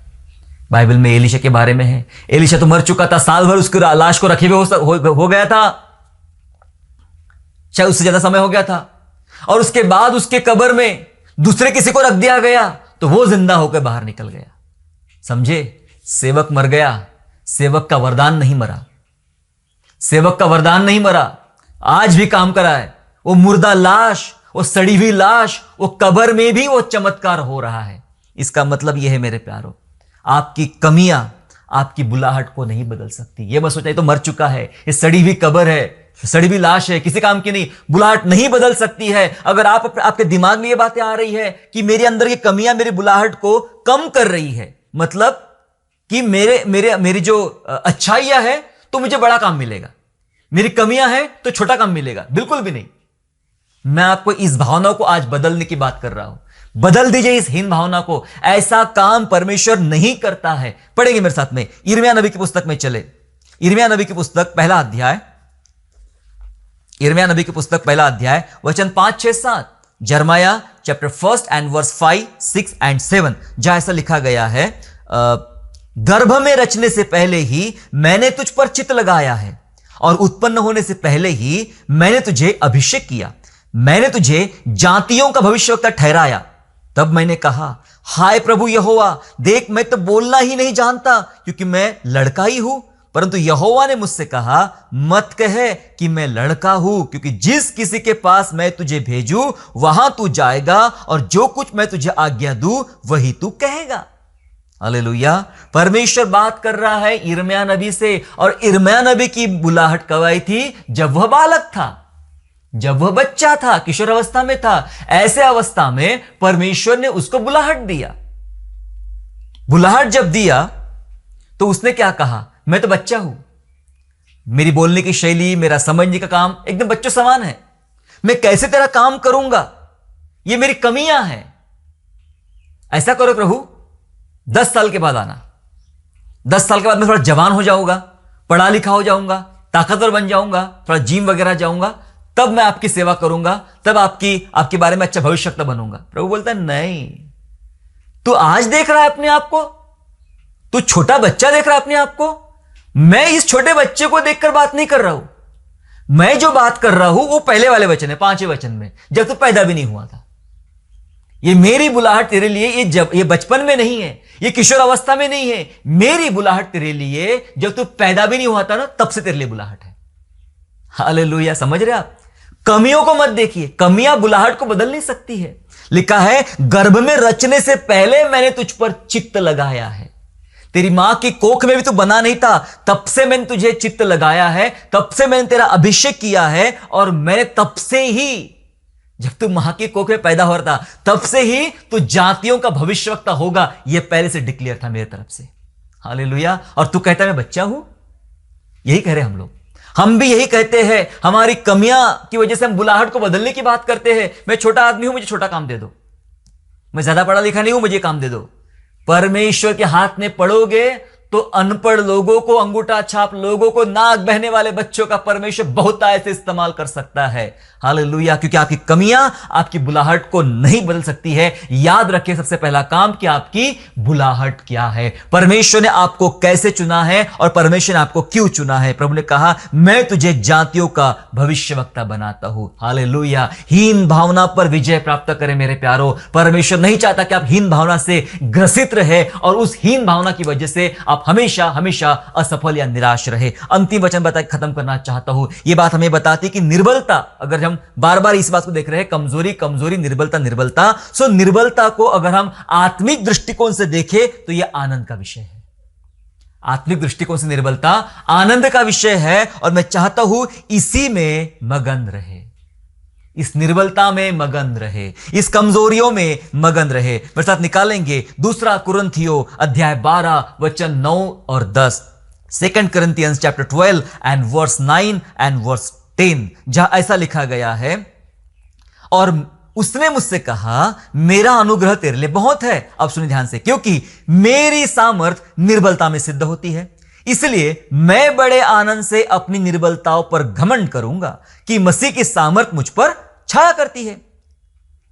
बाइबल में एलीशा के बारे में है, एलीशा तो मर चुका था, साल भर उसकी लाश को रखे हुए हो गया था, शायद उससे ज्यादा समय हो गया था, और उसके बाद उसके कब्र में दूसरे किसी को रख दिया गया, तो वो जिंदा होकर बाहर निकल गया। समझे, सेवक मर गया, सेवक का वरदान नहीं मरा, सेवक का वरदान नहीं मरा, आज भी काम करा है। वो मुर्दा लाश, वो सड़ी हुई लाश, वो कब्र में भी वो चमत्कार हो रहा है। इसका मतलब यह है मेरे प्यारों, आपकी कमियां आपकी बुलाहट को नहीं बदल सकती। ये मत सोचा तो मर चुका है, ये सड़ी हुई कब्र है, सड़ी हुई लाश है, किसी काम की नहीं, बुलाहट नहीं बदल सकती है। अगर आपके दिमाग में ये बातें आ रही है कि मेरे अंदर की कमियां मेरी बुलाहट को कम कर रही है, मतलब कि मेरी जो अच्छाइयां है तो मुझे बड़ा काम मिलेगा, मेरी कमियां हैं तो छोटा काम मिलेगा, बिल्कुल भी नहीं। मैं आपको इस भावना को आज बदलने की बात कर रहा हूं। बदल दीजिए इस हीन भावना को। ऐसा काम परमेश्वर नहीं करता है। पढ़ेंगे मेरे साथ में, यिर्मयाह नबी की पुस्तक में चले। यिर्मयाह नबी की पुस्तक पहला अध्याय, यिर्मयाह नबी की पुस्तक पहला अध्याय वचन 5, 6, 7। जरमाया चैप्टर 1 एंड वर्स 5, 6 एंड 7, जहां ऐसा लिखा गया है, गर्भ में रचने से पहले ही मैंने तुझ पर चित्त लगाया है, और उत्पन्न होने से पहले ही मैंने तुझे अभिषेक किया। मैंने तुझे जातियों का भविष्यवक्ता ठहराया। तब मैंने कहा, हाय प्रभु यहोवा, देख मैं तो बोलना ही नहीं जानता, क्योंकि मैं लड़का ही हूं। परंतु यहोवा ने मुझसे कहा, मत कहे कि मैं लड़का हूं, क्योंकि जिस किसी के पास मैं तुझे भेजूं वहां तू जाएगा, और जो कुछ मैं तुझे आज्ञा दूं वही तू कहेगा। हालेलुया। परमेश्वर बात कर रहा है यिर्मयाह नबी से, और यिर्मयाह नबी की बुलाहट कब आई थी? जब वह बालक था, जब वह बच्चा था, किशोर अवस्था में था। ऐसे अवस्था में परमेश्वर ने उसको बुलाहट दिया। बुलाहट जब दिया तो उसने क्या कहा? मैं तो बच्चा हूं, मेरी बोलने की शैली, मेरा समझने का काम एकदम बच्चों समान है, मैं कैसे तेरा काम करूंगा? ये मेरी कमियां हैं। ऐसा करो प्रभु, 10 साल के बाद आना, 10 साल के बाद मैं थोड़ा जवान हो जाऊंगा, पढ़ा लिखा हो जाऊंगा, ताकतवर बन जाऊंगा, थोड़ा जिम वगैरह जाऊंगा, तब मैं आपकी सेवा करूंगा, तब आपके बारे में अच्छा भविष्यवक्ता बनूंगा। प्रभु बोलता है, नहीं, तू आज देख रहा है अपने आप को, तू छोटा बच्चा देख रहा है अपने आप को। मैं इस छोटे बच्चे को देखकर बात नहीं कर रहा हूं, मैं जो बात कर रहा हूं वो पहले वाले वचन है, 5वें वचन में, जब तू पैदा भी नहीं हुआ था। ये मेरी बुलाहट तेरे लिए ये बचपन में नहीं है, ये किशोर अवस्था में नहीं है। मेरी बुलाहट तेरे लिए जब तू पैदा भी नहीं हुआ था ना, तब से तेरे लिए बुलाहट है। हालेलुया। समझ रहे आप? कमियों को मत देखिए, कमियां बुलाहट को बदल नहीं सकती है। लिखा है, गर्भ में रचने से पहले मैंने तुझ पर चित्त लगाया है। तेरी मां की कोख में भी तू बना नहीं था, तब से मैंने तुझे चित्त लगाया है, तब से मैंने तेरा अभिषेक किया है, और मैंने तब से ही, जब तू मां की कोख में पैदा हो रहा था, तब से ही तू जातियों का भविष्यवक्ता होगा, यह पहले से डिक्लेयर था मेरी तरफ से। हालेलुया। और तू कहता है मैं बच्चा हूं? यही कह रहे हम लोग, हम भी यही कहते हैं। हमारी कमियां की वजह से हम बुलाहट को बदलने की बात करते हैं। मैं छोटा आदमी हूं, मुझे छोटा काम दे दो, मैं ज्यादा पढ़ा लिखा नहीं हूं, मुझे काम दे दो। परमेश्वर के हाथ में पड़ोगे तो अनपढ़ लोगों को, अंगूठा छाप लोगों को, नाक बहने वाले बच्चों का परमेश्वर बहुत ऐसे इस्तेमाल कर सकता है। हालेलुया। क्योंकि आपकी कमियां आपकी बुलाहट को नहीं बदल सकती है। याद रखिए सबसे पहला काम कि आपकी बुलाहट क्या है, परमेश्वर ने आपको कैसे चुना है और परमेश्वर ने आपको क्यों चुना है। प्रभु ने कहा मैं तुझे जातियों का भविष्यवक्ता बनाता हूं। हालेलुया। हीन भावना पर विजय प्राप्त करें मेरे प्यारो। परमेश्वर नहीं चाहता कि आप हीन भावना से ग्रसित रहे और उस हीन भावना की वजह से आप हमेशा हमेशा असफल या निराश रहे। अंतिम वचन बता के खत्म करना चाहता हूं। यह बात हमें बताती कि निर्बलता, अगर हम बार बार इस बात को देख रहे हैं, कमजोरी कमजोरी, निर्बलता निर्बलता, सो निर्बलता को अगर हम आत्मिक दृष्टिकोण से देखें तो यह आनंद का विषय है। आत्मिक दृष्टिकोण से निर्बलता आनंद का विषय है और मैं चाहता हूं इसी में मगन रहे, इस निर्बलता में मगन रहे, इस कमजोरियों में मगन रहे। मेरे साथ निकालेंगे दूसरा कुरिन्थियों अध्याय 12 वचन 9 और 10। 2 Corinthians chapter 12 and verse 9 and verse 10, जहां ऐसा लिखा गया है, और उसने मुझसे कहा मेरा अनुग्रह तेरे लिए बहुत है। अब सुनिए ध्यान से, क्योंकि मेरी सामर्थ निर्बलता में सिद्ध होती है, इसलिए मैं बड़े आनंद से अपनी निर्बलताओं पर घमंड करूंगा कि मसीह की सामर्थ मुझ पर छाया करती है।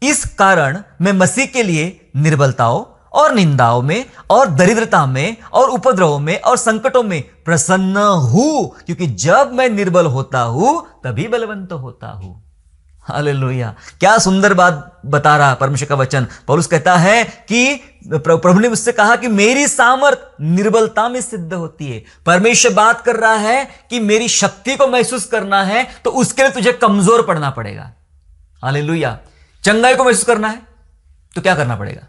इस कारण मैं मसीह के लिए निर्बलताओं और निंदाओं में और दरिद्रता में और उपद्रवों में और संकटों में प्रसन्न हूं, क्योंकि जब मैं निर्बल होता हूं तभी बलवंत होता हूं। हालेलुया। क्या सुंदर बात बता रहा परमेश्वर का वचन। पौलुस कहता है कि प्रभु ने मुझसे कहा कि मेरी सामर्थ निर्बलता में सिद्ध होती है। परमेश्वर बात कर रहा है कि मेरी शक्ति को महसूस करना है तो उसके लिए तुझे कमजोर पड़ना पड़ेगा। हालेलुया। चंगाई को महसूस करना है तो क्या करना पड़ेगा?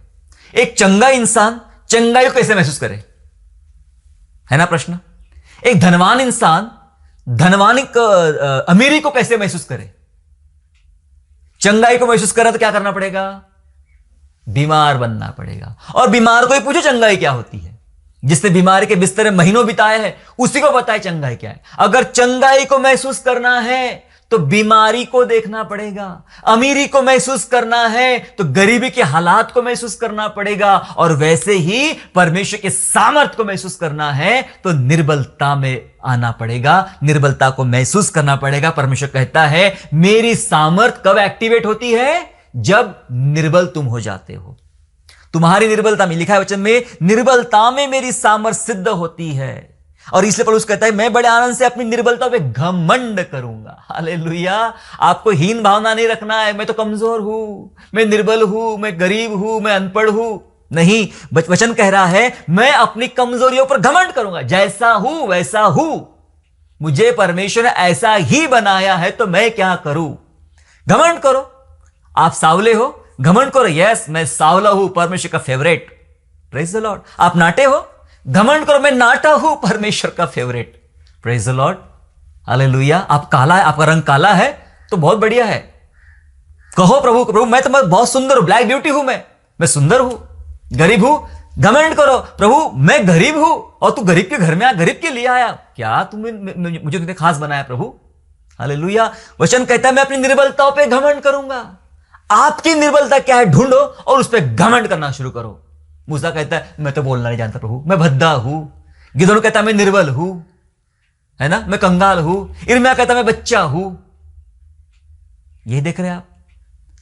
एक चंगा इंसान चंगाई को कैसे महसूस करे, है ना प्रश्न। एक धनवान इंसान अमीरी को कैसे महसूस करे? चंगाई को महसूस करना तो क्या करना पड़ेगा? बीमार बनना पड़ेगा। और बीमार को ही पूछो चंगाई क्या होती है। जिसने बीमारी के बिस्तर में महीनों बिताए हैं उसी को पता है चंगाई क्या है। अगर चंगाई को महसूस करना है तो बीमारी को देखना पड़ेगा। अमीरी को महसूस करना है तो गरीबी के हालात को महसूस करना पड़ेगा। और वैसे ही परमेश्वर के सामर्थ को महसूस करना है तो निर्बलता में आना पड़ेगा, निर्बलता को महसूस करना पड़ेगा। परमेश्वर कहता है मेरी सामर्थ कब एक्टिवेट होती है? जब निर्बल तुम हो जाते हो। तुम्हारी निर्बलता में, लिखा है वचन में, निर्बलता में मेरी सामर्थ सिद्ध होती है। और इसलिए पौलुस कहता है मैं बड़े आनंद से अपनी निर्बलता पे घमंड करूंगा। हालेलुया। आपको हीन भावना नहीं रखना है, मैं तो कमजोर हूं, मैं निर्बल हूं, मैं गरीब हूं, मैं अनपढ़ हूं। नहीं, वचन कह रहा है मैं अपनी कमजोरियों पर घमंड करूंगा। जैसा हूं वैसा हूं, मुझे परमेश्वर ने ऐसा ही बनाया है तो मैं क्या करूं? घमंड करो। आप सावले हो, घमंड करो, यस मैं सावला हूं, परमेश्वर का फेवरेट। Praise the Lord. आप नाटे हो, घमंड करो, मैं नाटा हूं, परमेश्वर का favourite. Praise the Lord. Hallelujah. आप काला है, आपका रंग काला है तो बहुत बढ़िया है। कहो प्रभु मैं तो बहुत सुंदर हूं, ब्लैक ब्यूटी हूं, मैं सुंदर हूं। गरीब हूं, घमंड करो, प्रभु मैं गरीब हूं और तू गरीब के घर में आया, गरीब के लिए आया, क्या तुमने मुझे तुमने खास बनाया प्रभु। हालेलुया। वचन कहता है मैं अपनी निर्बलताओं पे घमंड करूंगा। आपकी निर्बलता क्या है ढूंढो और उस पर घमंड करना शुरू करो। मूसा कहता है मैं तो बोलना नहीं जानता प्रभु, मैं भद्दा हूं। गिदोन कहता है मैं निर्बल हूं, है ना, मैं कंगाल हूं। इर्मिया कहता है मैं बच्चा हूं। यही देख रहे हैं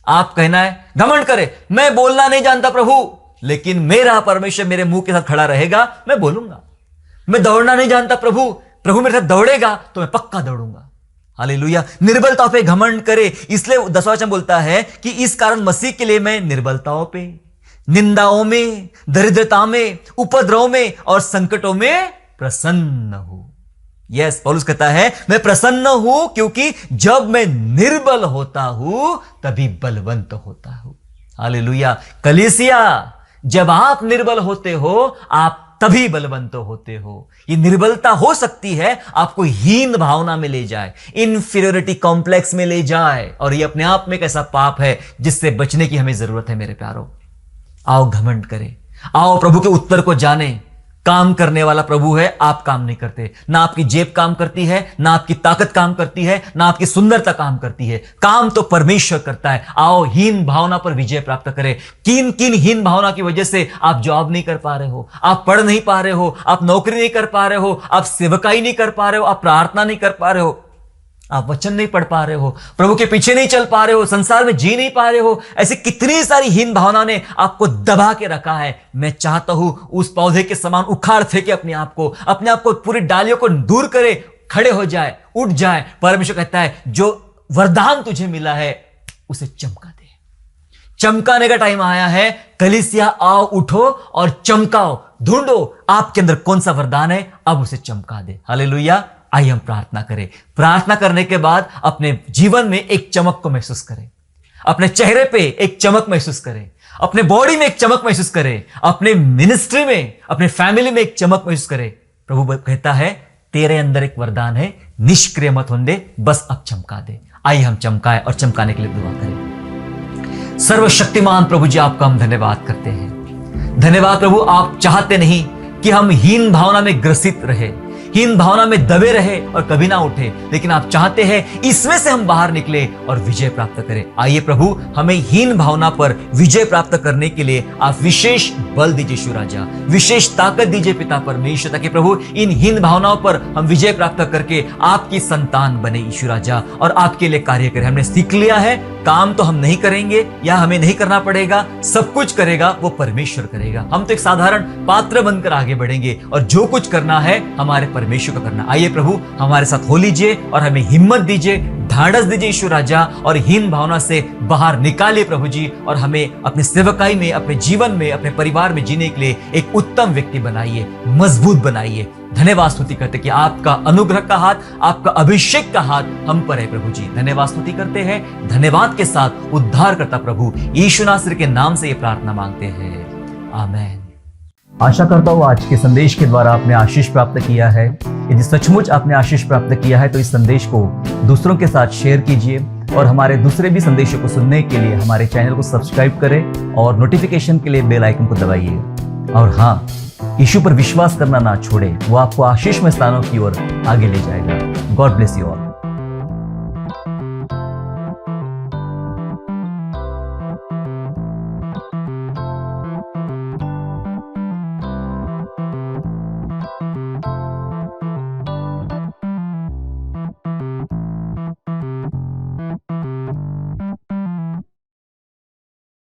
आप कहना है घमंड करे, मैं बोलना नहीं जानता प्रभु, लेकिन मेरा परमेश्वर मेरे मुंह के साथ खड़ा रहेगा, मैं बोलूंगा। मैं दौड़ना नहीं जानता प्रभु, प्रभु मेरे साथ दौड़ेगा तो मैं पक्का दौड़ूंगा। हालेलुया। निर्बलताओं पे घमंड करे। इसलिए 10वां वचन बोलता है कि इस कारण मसीह के लिए मैं निर्बलताओं पे, निंदाओं में, दरिद्रता में, उपद्रव में और संकटों में प्रसन्न हूं। यस, पौलुस कहता है मैं प्रसन्न हूं क्योंकि जब मैं निर्बल होता हूं तभी बलवंत होता हूं। हालेलुया। कलीसिया, जब आप निर्बल होते हो आप तभी बलवंत होते हो। ये निर्बलता हो सकती है आपको हीन भावना में ले जाए, इंफीरियोरिटी कॉम्प्लेक्स में ले जाए, और ये अपने आप में एक ऐसा पाप है जिससे बचने की हमें जरूरत है मेरे प्यारों। आओ घमंड करें, आओ प्रभु के उत्तर को जाने। काम करने वाला प्रभु है, आप काम नहीं करते। ना आपकी जेब काम करती है, ना आपकी ताकत काम करती है, ना आपकी सुंदरता काम करती है। काम तो परमेश्वर करता है। आओ हीन भावना पर विजय प्राप्त करें। किन किन हीन भावना की वजह से आप जॉब नहीं कर पा रहे हो, आप पढ़ नहीं पा रहे हो, आप नौकरी नहीं कर पा रहे हो, आप सेवकाई नहीं कर पा रहे हो, आप प्रार्थना नहीं कर पा रहे हो, आप वचन नहीं पढ़ पा रहे हो, प्रभु के पीछे नहीं चल पा रहे हो, संसार में जी नहीं पा रहे हो, ऐसी कितनी सारी हीन भावना ने आपको दबा के रखा है। मैं चाहता हूं उस पौधे के समान उखाड़ फेंके अपने आप को पूरी डालियों को दूर करे, खड़े हो जाए, उठ जाए। परमेश्वर कहता है जो वरदान तुझे मिला है उसे चमका दे। चमकाने का टाइम आया है। कलीसिया आओ, उठो और चमकाओ। ढूंढो आपके अंदर कौन सा वरदान है, अब उसे चमका दे। हालेलुया। आइए हम प्रार्थना करें। प्रार्थना करने के बाद अपने जीवन में एक चमक को महसूस करें, अपने चेहरे पे एक चमक महसूस करें, अपने बॉडी में एक चमक महसूस करें, अपने मिनिस्ट्री में, अपने फैमिली में एक चमक महसूस करें। प्रभु कहता है तेरे अंदर एक वरदान है, निष्क्रिय मत होने दे, बस अब चमका दे। आइए हम चमकाएं और चमकाने के लिए दुआ करें। सर्वशक्तिमान प्रभु जी, आपका हम धन्यवाद करते हैं। धन्यवाद प्रभु, आप चाहते नहीं कि हम हीन भावना में ग्रसित रहे, हीन भावना में दबे रहे और कभी ना उठे, लेकिन आप चाहते हैं इसमें से हम बाहर निकले और विजय प्राप्त करें। आइए प्रभु, हमें हीन भावना पर विजय प्राप्त करने के लिए आप विशेष बल दीजिए यीशु राजा, विशेष ताकत दीजिए पिता परमेश्वर, ताकि प्रभु इन हीन भावनाओं पर हम विजय प्राप्त करके आपकी संतान बने यीशु राजा और आपके लिए कार्य करें। हमने सीख लिया है काम तो हम नहीं करेंगे या हमें नहीं करना पड़ेगा, सब कुछ करेगा वो परमेश्वर करेगा। हम तो एक साधारण पात्र बनकर आगे बढ़ेंगे और जो कुछ करना है हमारे परमेश्वर का करना। आइए प्रभु, हमारे साथ हो लीजिए और हमें हिम्मत दीजिए, ढाढ़स दीजिए यीशु राजा, और हीन भावना से बाहर निकालिए प्रभु जी, और हमें अपने सेवकाई में, अपने जीवन में, अपने परिवार में जीने के लिए एक उत्तम व्यक्ति बनाइए, मजबूत बनाइए। धन्यवाद स्तुति करते कि आपका अनुग्रह का हाथ, आपका अभिषेक का हाथ हम पर है प्रभु जी। धन्यवाद स्तुति करते हैं, धन्यवाद के साथ उद्धार करता प्रभु यीशु नासरी के नाम से ये प्रार्थना मांगते हैं, आमेन। आशा करता हूँ आज के संदेश के द्वारा आपने आशीष प्राप्त किया है। यदि सचमुच आपने आशीष प्राप्त किया है तो इस संदेश को दूसरों के साथ शेयर कीजिए, और हमारे दूसरे भी संदेशों को सुनने के लिए हमारे चैनल को सब्सक्राइब करें और नोटिफिकेशन के लिए बेल आइकन को दबाइए। और हाँ, यीशु पर विश्वास करना ना छोड़े, वो आपको आशीषमय स्थानों की ओर आगे ले जाएगा। God bless you all.